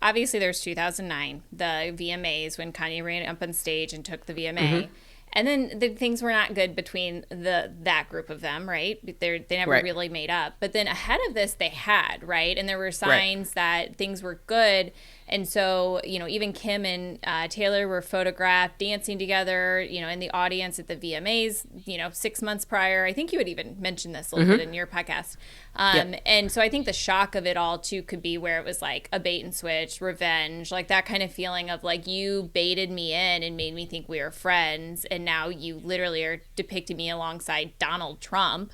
obviously there's 2009, the VMAs, when Kanye ran up on stage and took the VMA. And then things were not good between that group of them, right? They never really made up. But then ahead of this, they had, right? And there were signs that things were good. And so, even Kim and Taylor were photographed dancing together, in the audience at the VMAs, 6 months prior. I think you had even mentioned this a little bit in your podcast. And so I think the shock of it all, too, could be where it was like a bait and switch, revenge, like that kind of feeling of like you baited me in and made me think we were friends. And now you literally are depicting me alongside Donald Trump,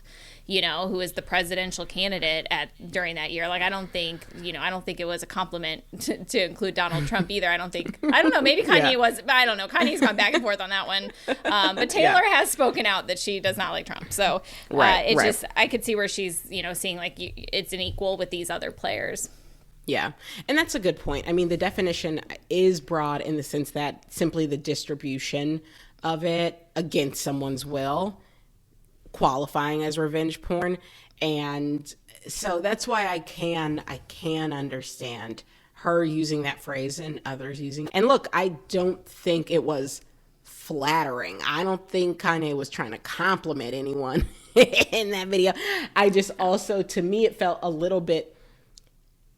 who is the presidential candidate during that year. Like, I don't think it was a compliment to include Donald Trump either. I don't know, maybe Kanye was, I don't know. Kanye's gone back and forth on that one. But Taylor has spoken out that she does not like Trump. So just, I could see where she's, seeing like it's an equal with these other players. Yeah. And that's a good point. I mean, the definition is broad in the sense that simply the distribution of it against someone's will qualifying as revenge porn. And so that's why I can understand her using that phrase and others using. And look, I don't think it was flattering. I don't think Kanye was trying to compliment anyone in that video. I just also, to me, it felt a little bit,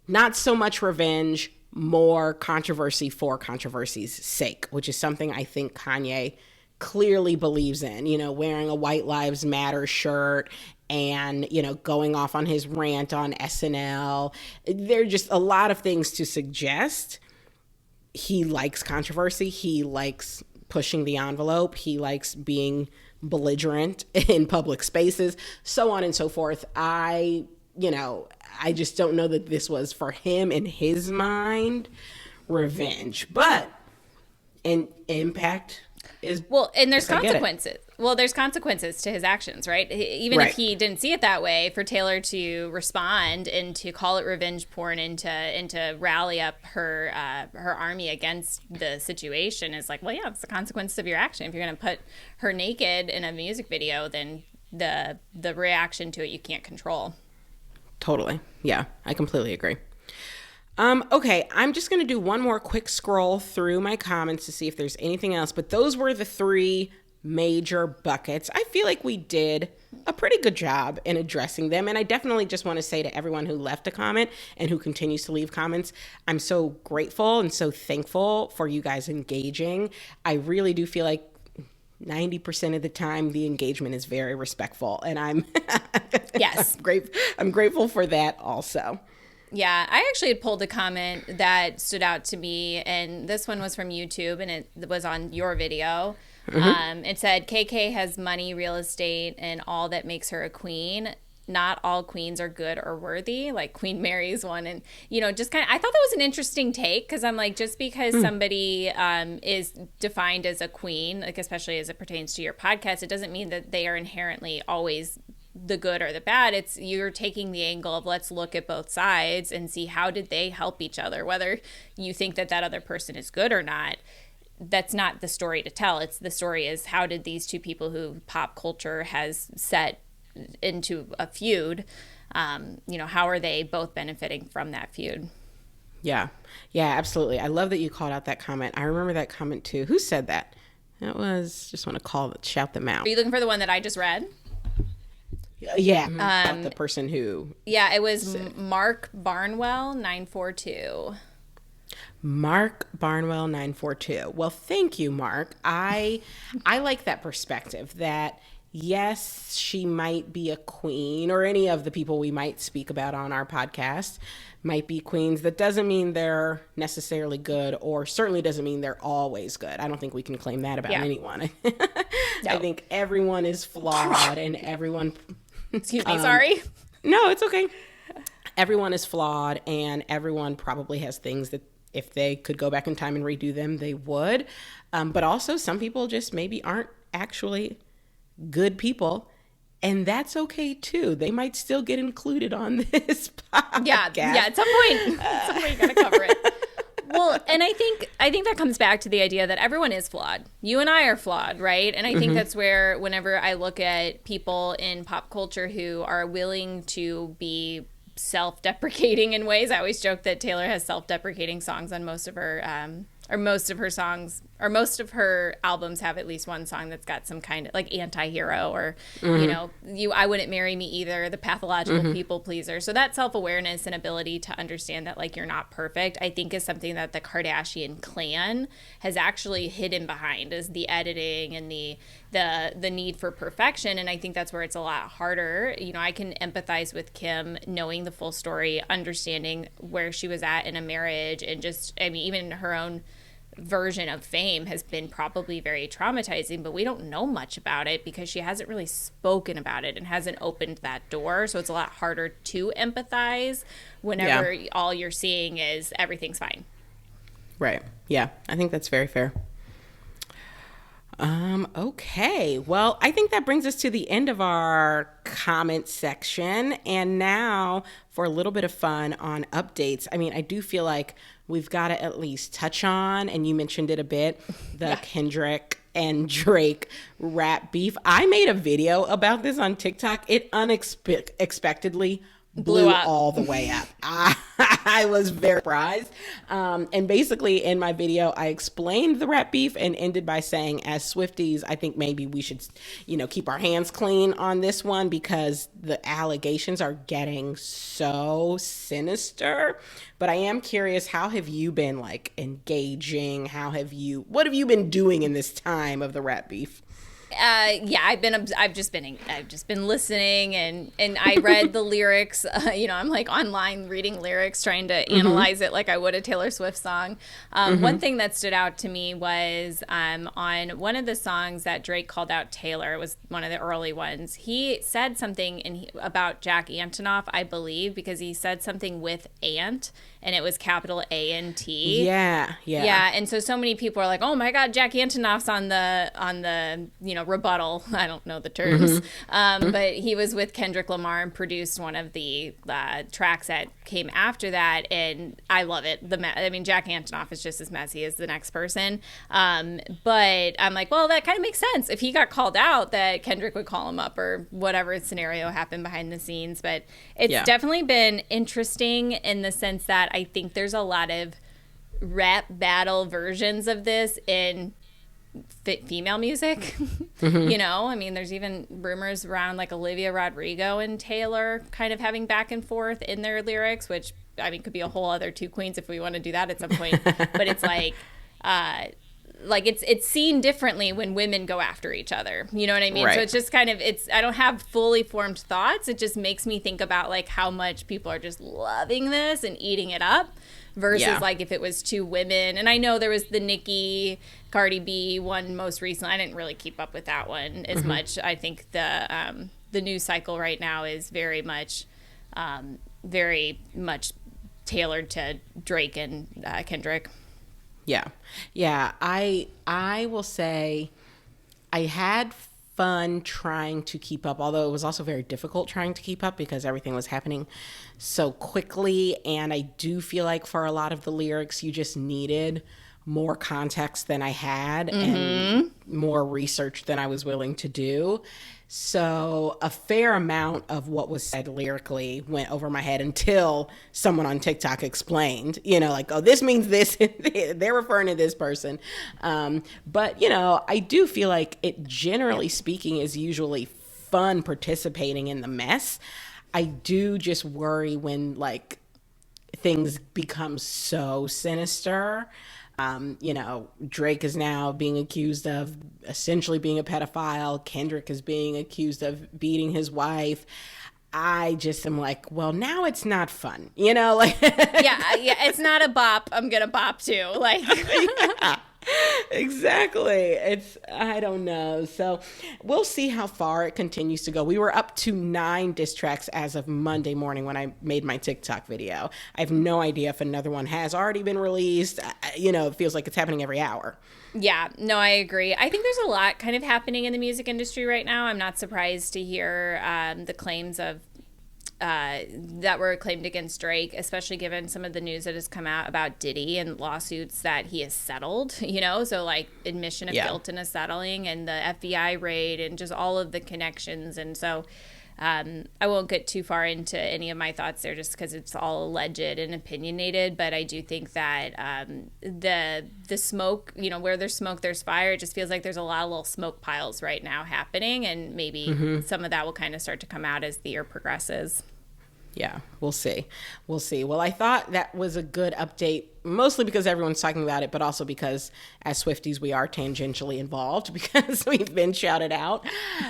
not so much revenge, more controversy for controversy's sake, which is something I think Kanye clearly believes in, wearing a White Lives Matter shirt and, going off on his rant on SNL. There are just a lot of things to suggest he likes controversy. He likes pushing the envelope. He likes being belligerent in public spaces, so on and so forth. I just don't know that this was, for him in his mind, revenge. But in impact is, well, and there's consequences. Well, there's consequences to his actions, right? Even if he didn't see it that way, for Taylor to respond and to call it revenge porn and to rally up her army against the situation is like, well, yeah, it's the consequence of your action. If you're going to put her naked in a music video, then the reaction to it you can't control. Totally. Yeah, I completely agree. Okay, I'm just going to do one more quick scroll through my comments to see if there's anything else. But those were the three major buckets. I feel like we did a pretty good job in addressing them. And I definitely just want to say to everyone who left a comment and who continues to leave comments, I'm so grateful and so thankful for you guys engaging. I really do feel like 90% of the time the engagement is very respectful. And I'm I'm grateful for that also. Yeah, I actually had pulled a comment that stood out to me, and this one was from YouTube, and it was on your video. It said, KK has money, real estate, and all that makes her a queen. Not all queens are good or worthy, like Queen Mary's one. And, just kind of, I thought that was an interesting take, because I'm like, just because somebody is defined as a queen, like especially as it pertains to your podcast, it doesn't mean that they are inherently always the good or the bad. It's you're taking the angle of let's look at both sides and see how did they help each other, whether you think that other person is good or not. That's not the story to tell. It's the story is how did these two people who pop culture has set into a feud, how are they both benefiting from that feud? Yeah, absolutely. I love that you called out that comment. I remember that comment too. Who said that? That was, just want to shout them out. Are you looking for the one that I just read? Yeah, the person who... Yeah, it was Mark Barnwell, 942. Mark Barnwell, 942. Well, thank you, Mark. I like that perspective that, yes, she might be a queen, or any of the people we might speak about on our podcast might be queens. That doesn't mean they're necessarily good, or certainly doesn't mean they're always good. I don't think we can claim that about anyone. I think everyone is flawed, and everyone... Excuse me, sorry. No, it's okay. Everyone is flawed, and everyone probably has things that if they could go back in time and redo them, they would. But also some people just maybe aren't actually good people, and that's okay too. They might still get included on this podcast. Yeah, at some point you gotta cover it. Well, and I think that comes back to the idea that everyone is flawed. You and I are flawed, right? And I think that's where, whenever I look at people in pop culture who are willing to be self-deprecating in ways, I always joke that Taylor has self-deprecating songs on most of her songs, or most of her albums have at least one song that's got some kind of like anti-hero, or I Wouldn't Marry Me Either, the pathological people pleaser. So that self-awareness and ability to understand that like you're not perfect, I think is something that the Kardashian clan has actually hidden behind, is the editing and the need for perfection. And I think that's where it's a lot harder. I can empathize with Kim knowing the full story, understanding where she was at in a marriage, and just, even her own version of fame has been probably very traumatizing, but we don't know much about it because she hasn't really spoken about it and hasn't opened that door. So it's a lot harder to empathize whenever all you're seeing is everything's fine. Right. Yeah, I think that's very fair. Okay. Well, I think that brings us to the end of our comment section. And now for a little bit of fun on updates. I do feel like we've got to at least touch on, and you mentioned it a bit, the Kendrick and Drake rap beef. I made a video about this on TikTok. It unexpectedly blew all the way up. I was very surprised. And basically in my video, I explained the rap beef and ended by saying, as Swifties, I think maybe we should, keep our hands clean on this one, because the allegations are getting so sinister. But I am curious, how have you been engaging? What have you been doing in this time of the rap beef? I've just been listening, and I read the lyrics. I'm online reading lyrics, trying to analyze it like I would a Taylor Swift song. One thing that stood out to me was on one of the songs that Drake called out Taylor. It was one of the early ones. He said something about Jack Antonoff, I believe, because he said something with Ant, and it was capital A-N-T. Yeah. And so many people are like, "Oh my God, Jack Antonoff's on the rebuttal." I don't know the terms, but he was with Kendrick Lamar and produced one of the tracks that came after that, and I love it. Jack Antonoff is just as messy as the next person, but I'm like, well, that kind of makes sense. If he got called out, that Kendrick would call him up, or whatever scenario happened behind the scenes. But it's definitely been interesting in the sense that I think there's a lot of rap battle versions of this in female music. There's even rumors around Olivia Rodrigo and Taylor kind of having back and forth in their lyrics, which could be a whole other two queens if we want to do that at some point. But it's it's seen differently when women go after each other. You know what I mean? Right. So it's just I don't have fully formed thoughts. It just makes me think about how much people are just loving this and eating it up versus if it was two women. And I know there was the Nicki Cardi B one most recently. I didn't really keep up with that one as much. I think the news cycle right now is very much tailored to Drake and Kendrick. Yeah. I will say I had fun trying to keep up, although it was also very difficult trying to keep up because everything was happening so quickly. And I do feel like for a lot of the lyrics, you just needed more context than I had and more research than I was willing to do. So a fair amount of what was said lyrically went over my head until someone on TikTok explained, oh, this means this. They're referring to this person. But, I do feel like it, generally speaking, is usually fun participating in the mess. I do just worry when things become so sinister. Drake is now being accused of essentially being a pedophile. Kendrick is being accused of beating his wife. I just am like, well, now it's not fun, like. Yeah, it's not a bop. I'm gonna bop too, like. Yeah. Exactly. I don't know. So we'll see how far it continues to go. We were up to 9 diss tracks as of Monday morning when I made my TikTok video. I have no idea if another one has already been released. It feels like it's happening every hour. Yeah, no, I agree. I think there's a lot kind of happening in the music industry right now. I'm not surprised to hear the claims of that were claimed against Drake, especially given some of the news that has come out about Diddy and lawsuits that he has settled, so like admission of guilt in a settling and the FBI raid and just all of the connections. And so I won't get too far into any of my thoughts there just because it's all alleged and opinionated. But I do think that the smoke, where there's smoke, there's fire. It just feels like there's a lot of little smoke piles right now happening. And maybe some of that will kind of start to come out as the year progresses. Yeah, we'll see. Well, I thought that was a good update, mostly because everyone's talking about it, but also because as Swifties, we are tangentially involved because we've been shouted out.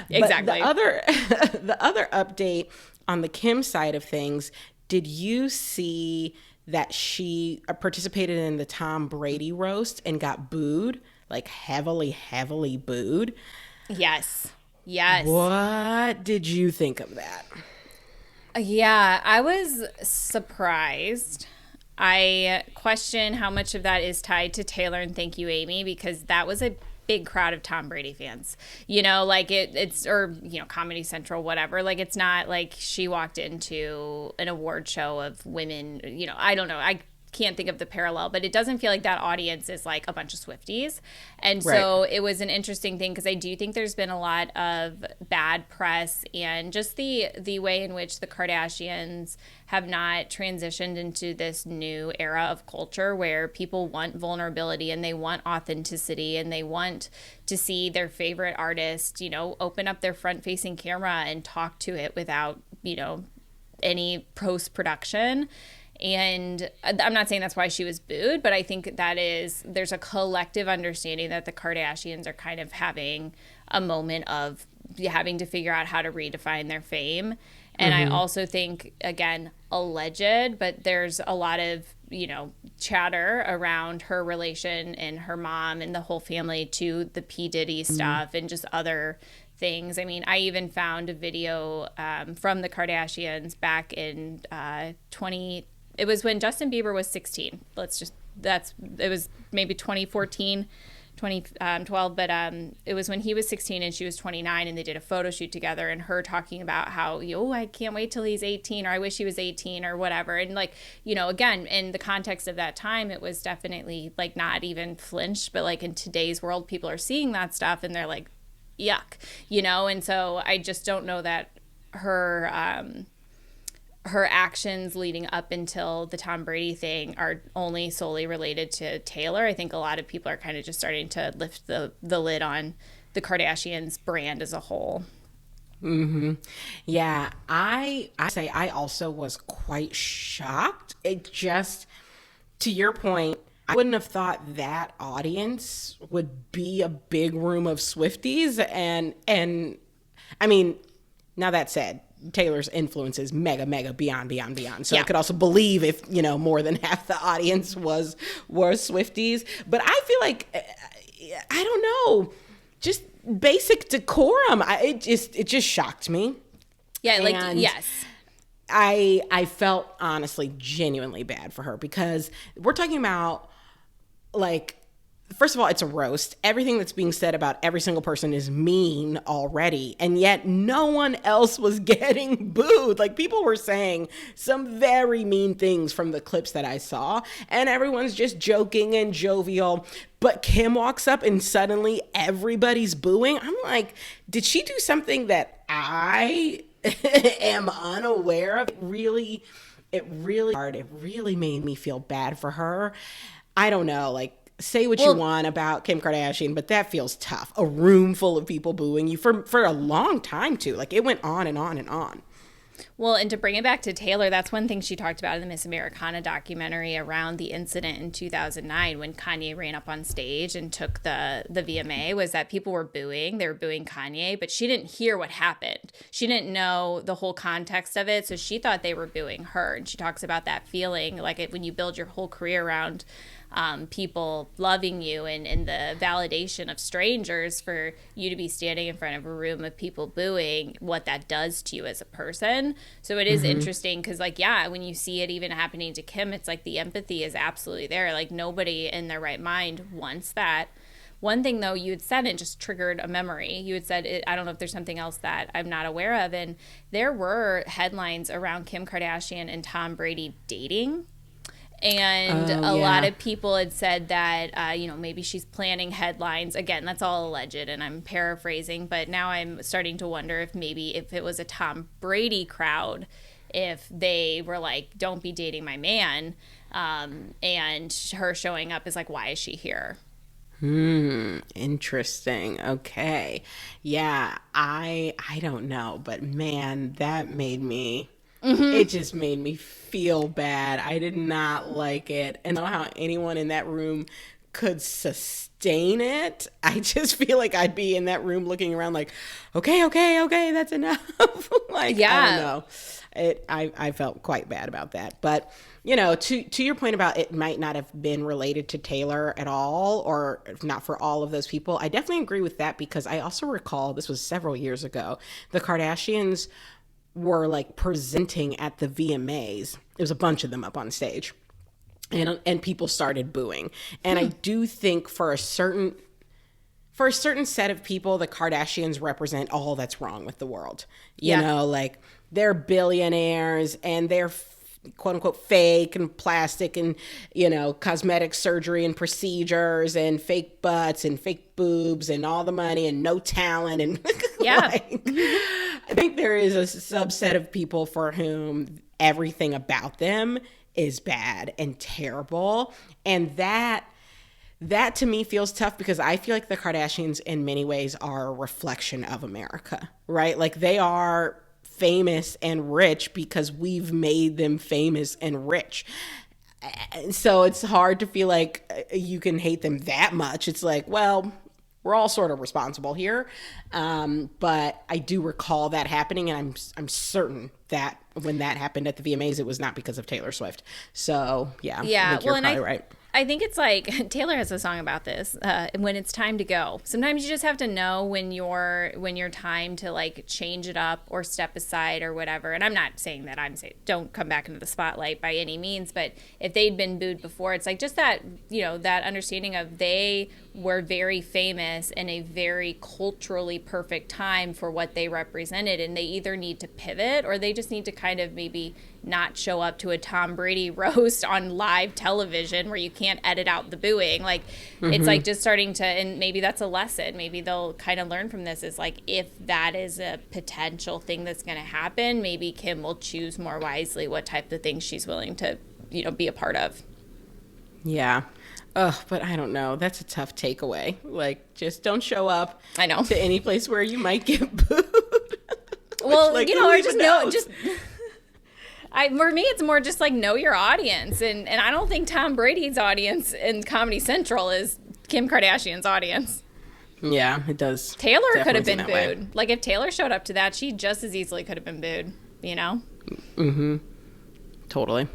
Exactly. But the other update on the Kim side of things, did you see that she participated in the Tom Brady roast and got booed, like heavily, heavily booed? Yes. What did you think of that? Yeah, I was surprised. I question how much of that is tied to Taylor and Thank You, Amy, because that was a big crowd of Tom Brady fans. Like it's Comedy Central, whatever. Like it's not like she walked into an award show of women. I don't know. I can't think of the parallel, but it doesn't feel like that audience is like a bunch of Swifties. And so it was an interesting thing because I do think there's been a lot of bad press and just the way in which the Kardashians have not transitioned into this new era of culture where people want vulnerability and they want authenticity and they want to see their favorite artist, open up their front-facing camera and talk to it without, any post-production. And I'm not saying that's why she was booed, but I think there's a collective understanding that the Kardashians are kind of having a moment of having to figure out how to redefine their fame. And I also think, again, alleged, but there's a lot of, chatter around her relation and her mom and the whole family to the P. Diddy stuff and just other things. I mean, I even found a video from the Kardashians back in it was when Justin Bieber was 16. It was maybe 2014, 2012, but it was when he was 16 and she was 29 and they did a photo shoot together and her talking about how, I can't wait till he's 18 or I wish he was 18 or whatever. And like, again, in the context of that time, it was definitely like not even flinched, but like in today's world, people are seeing that stuff and they're like, yuck, and so I just don't know that her actions leading up until the Tom Brady thing are only solely related to Taylor. I think a lot of people are kind of just starting to lift the lid on the Kardashians brand as a whole. Yeah, I say I also was quite shocked. It just, to your point, I wouldn't have thought that audience would be a big room of Swifties. And I mean, now that said, Taylor's influence is mega, mega beyond. So I could also believe if, more than half the audience was Swifties. But I feel like, I don't know, just basic decorum. It just shocked me. Yeah, like, and yes. I felt honestly genuinely bad for her because we're talking about, like, first of all, it's a roast. Everything that's being said about every single person is mean already. And yet no one else was getting booed. Like, people were saying some very mean things from the clips that I saw. And everyone's just joking and jovial. But Kim walks up and suddenly everybody's booing. I'm like, did she do something that I am unaware of? It really made me feel bad for her. I don't know, like, say what you want about Kim Kardashian, but that feels tough. A room full of people booing you for a long time too. Like, it went on and on and on. Well, and to bring it back to Taylor, that's one thing she talked about in the Miss Americana documentary around the incident in 2009 when Kanye ran up on stage and took the VMA, was that people were booing. They were booing Kanye, but she didn't hear what happened. She didn't know the whole context of it, so she thought they were booing her. And she talks about that feeling, like when you build your whole career around people loving you and the validation of strangers, for you to be standing in front of a room of people booing, what that does to you as a person. So it is interesting because, like, yeah, when you see it even happening to Kim, it's like the empathy is absolutely there. Like, nobody in their right mind wants that. One thing, though, you had said, it just triggered a memory. You had said, I don't know if there's something else that I'm not aware of. And there were headlines around Kim Kardashian and Tom Brady dating. And a lot of people had said that, maybe she's planning headlines. Again, that's all alleged, and I'm paraphrasing. But now I'm starting to wonder if it was a Tom Brady crowd, if they were like, don't be dating my man. And her showing up is like, why is she here? Interesting. Okay. Yeah, I don't know. But, man, that made me... It just made me feel bad. I did not like it. And I don't know how anyone in that room could sustain it. I just feel like I'd be in that room looking around like, okay, that's enough. Like, yeah. I don't know. I felt quite bad about that. But, to your point about it might not have been related to Taylor at all, or not for all of those people, I definitely agree with that, because I also recall, this was several years ago, the Kardashians were like presenting at the VMAs. There was a bunch of them up on stage, and people started booing. And I do think for a certain set of people, the Kardashians represent all that's wrong with the world. You know, like, they're billionaires and they're quote unquote fake and plastic and, cosmetic surgery and procedures and fake butts and fake boobs and all the money and no talent. And I think there is a subset of people for whom everything about them is bad and terrible. And that to me feels tough, because I feel like the Kardashians in many ways are a reflection of America, right? Like, they are famous and rich because we've made them famous and rich. So it's hard to feel like you can hate them that much. It's like, well, we're all sort of responsible here. But I do recall that happening, and I'm certain that when that happened at the VMAs, it was not because of Taylor Swift. So yeah, I think you're probably right. I think it's like, Taylor has a song about this, when it's time to go. Sometimes you just have to know when you're time to, like, change it up or step aside or whatever. And I'm not saying that don't come back into the spotlight by any means, but if they'd been booed before, it's like just that, that understanding of they were very famous in a very culturally perfect time for what they represented, and they either need to pivot or they just need to kind of maybe not show up to a Tom Brady roast on live television where you can't edit out the booing. Like, it's like just starting to, and maybe that's a lesson. Maybe they'll kind of learn from this, is like, if that is a potential thing that's going to happen, maybe Kim will choose more wisely what type of things she's willing to, be a part of. Yeah. But I don't know. That's a tough takeaway. Like, just don't show up. I know. To any place where you might get booed. Well, like, or just know, for me, it's more just like, know your audience. And I don't think Tom Brady's audience in Comedy Central is Kim Kardashian's audience. Yeah, it does. Taylor could have been booed. Like, if Taylor showed up to that, she just as easily could have been booed, Totally.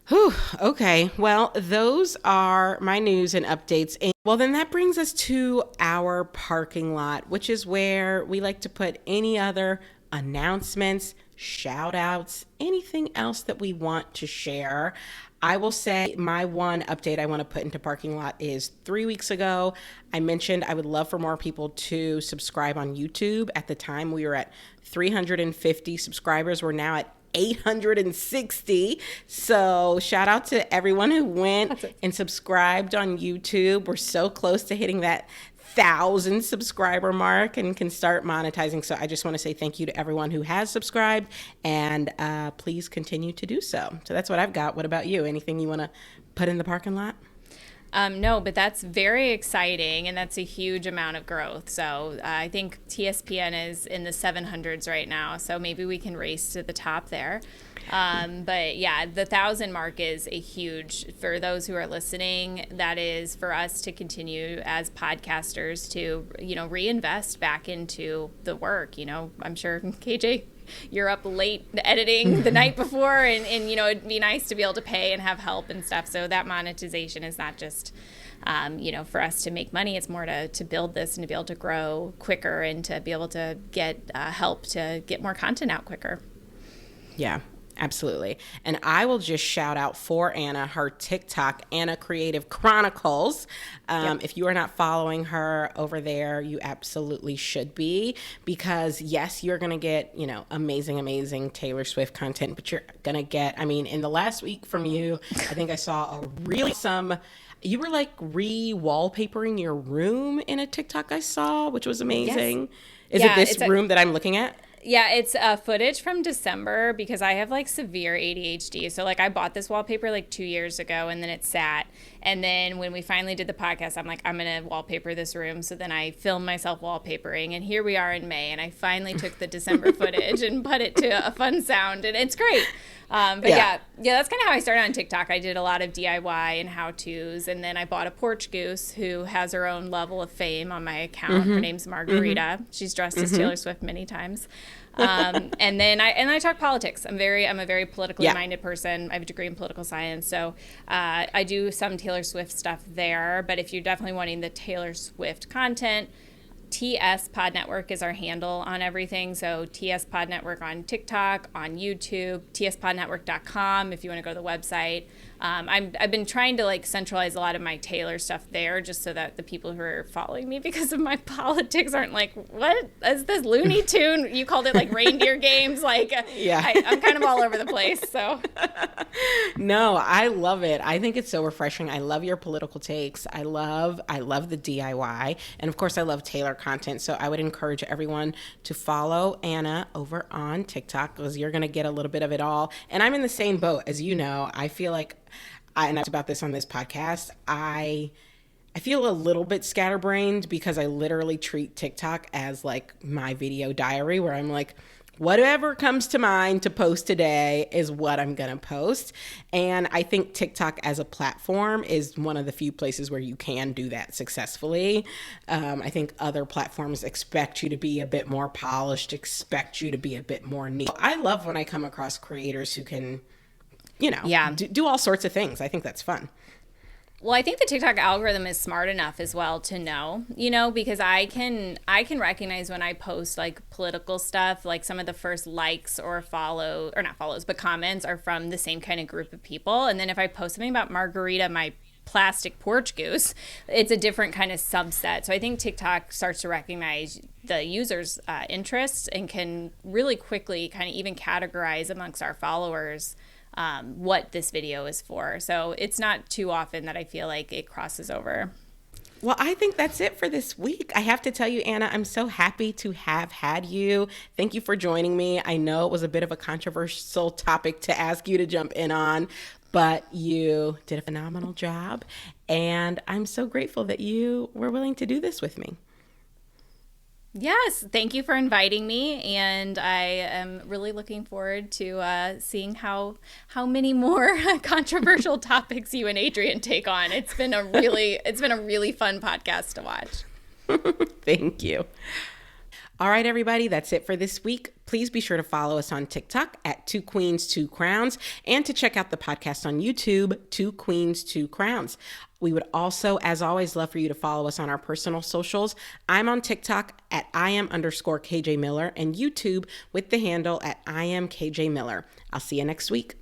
Whew. Okay. Well, those are my news and updates. And, well, then that brings us to our parking lot, which is where we like to put any other announcements, shout outs, anything else that we want to share. I will say my one update I want to put into parking lot is 3 weeks ago, I mentioned I would love for more people to subscribe on YouTube. At the time, we were at 350 subscribers. We're now at 860. So shout out to everyone who went and subscribed on YouTube. We're so close to hitting that 1,000 subscriber mark and can start monetizing. So I just want to say thank you to everyone who has subscribed, and please continue to do so. So that's what I've got. What about you? Anything you want to put in the parking lot? No, but that's very exciting, and that's a huge amount of growth. So I think TSPN is in the 700s right now, so maybe we can race to the top there. But yeah, the 1,000 mark is a huge, for those who are listening, that is for us to continue as podcasters to, reinvest back into the work. I'm sure KJ, you're up late editing the night before, and it'd be nice to be able to pay and have help and stuff. So that monetization is not just, for us to make money. It's more to build this and to be able to grow quicker and to be able to get help to get more content out quicker. Yeah. Absolutely. And I will just shout out for Anna, her TikTok, Anna Creative Chronicles. If you are not following her over there, you absolutely should be, because yes, you're going to get, amazing Taylor Swift content, but you're going to get, in the last week from you, I think I saw a really you were like re-wallpapering your room in a TikTok I saw, which was amazing. Yes. Is it this room that I'm looking at? Yeah, it's footage from December, because I have like severe ADHD. So like I bought this wallpaper like 2 years ago, and then it sat. And then when we finally did the podcast, I'm like, I'm going to wallpaper this room. So then I filmed myself wallpapering, and here we are in May, and I finally took the December footage and put it to a fun sound, and it's great. But yeah, that's kind of how I started on TikTok. I did a lot of DIY and how-tos, and then I bought a porch goose who has her own level of fame on my account. Her name's Margarita. She's dressed as Taylor Swift many times. And then I talk politics. I'm a very politically minded person. I have a degree in political science, so I do some Taylor Swift stuff there. But if you're definitely wanting the Taylor Swift content, TS Pod Network is our handle on everything. So TS Pod Network on TikTok, on YouTube, tspodnetwork.com if you want to go to the website. I've been trying to like centralize a lot of my Taylor stuff there, just so that the people who are following me because of my politics aren't like, what is this Looney Tune? You called it like reindeer games. Like, I'm kind of all over the place. So no, I love it. I think it's so refreshing. I love your political takes. I love the DIY. And of course I love Taylor content. So I would encourage everyone to follow Anna over on TikTok, because you're going to get a little bit of it all. And I'm in the same boat as you know. I feel like, and I talked about this on this podcast, I feel a little bit scatterbrained, because I literally treat TikTok as like my video diary, where I'm like, whatever comes to mind to post today is what I'm going to post. And I think TikTok as a platform is one of the few places where you can do that successfully. I think other platforms expect you to be a bit more polished, expect you to be a bit more neat. I love when I come across creators who can, do all sorts of things. I think that's fun. Well, I think the TikTok algorithm is smart enough as well to know, because I can recognize when I post like political stuff, like some of the first likes or comments are from the same kind of group of people. And then if I post something about Margarita, my plastic porch goose, it's a different kind of subset. So I think TikTok starts to recognize the user's interests and can really quickly kind of even categorize amongst our followers what this video is for. So it's not too often that I feel like it crosses over. Well, I think that's it for this week. I have to tell you, Anna, I'm so happy to have had you. Thank you for joining me. I know it was a bit of a controversial topic to ask you to jump in on, but you did a phenomenal job. And I'm so grateful that you were willing to do this with me. Yes, thank you for inviting me, and I am really looking forward to seeing how many more controversial topics you and Adrian take on. It's been a really fun podcast to watch. Thank you. All right, everybody, that's it for this week. Please be sure to follow us on TikTok at 2 Queens, 2 Crowns, and to check out the podcast on YouTube, 2 Queens, 2 Crowns. We would also, as always, love for you to follow us on our personal socials. I'm on TikTok at @IM_KJ Miller and YouTube with the handle at IMKJ Miller. I'll see you next week.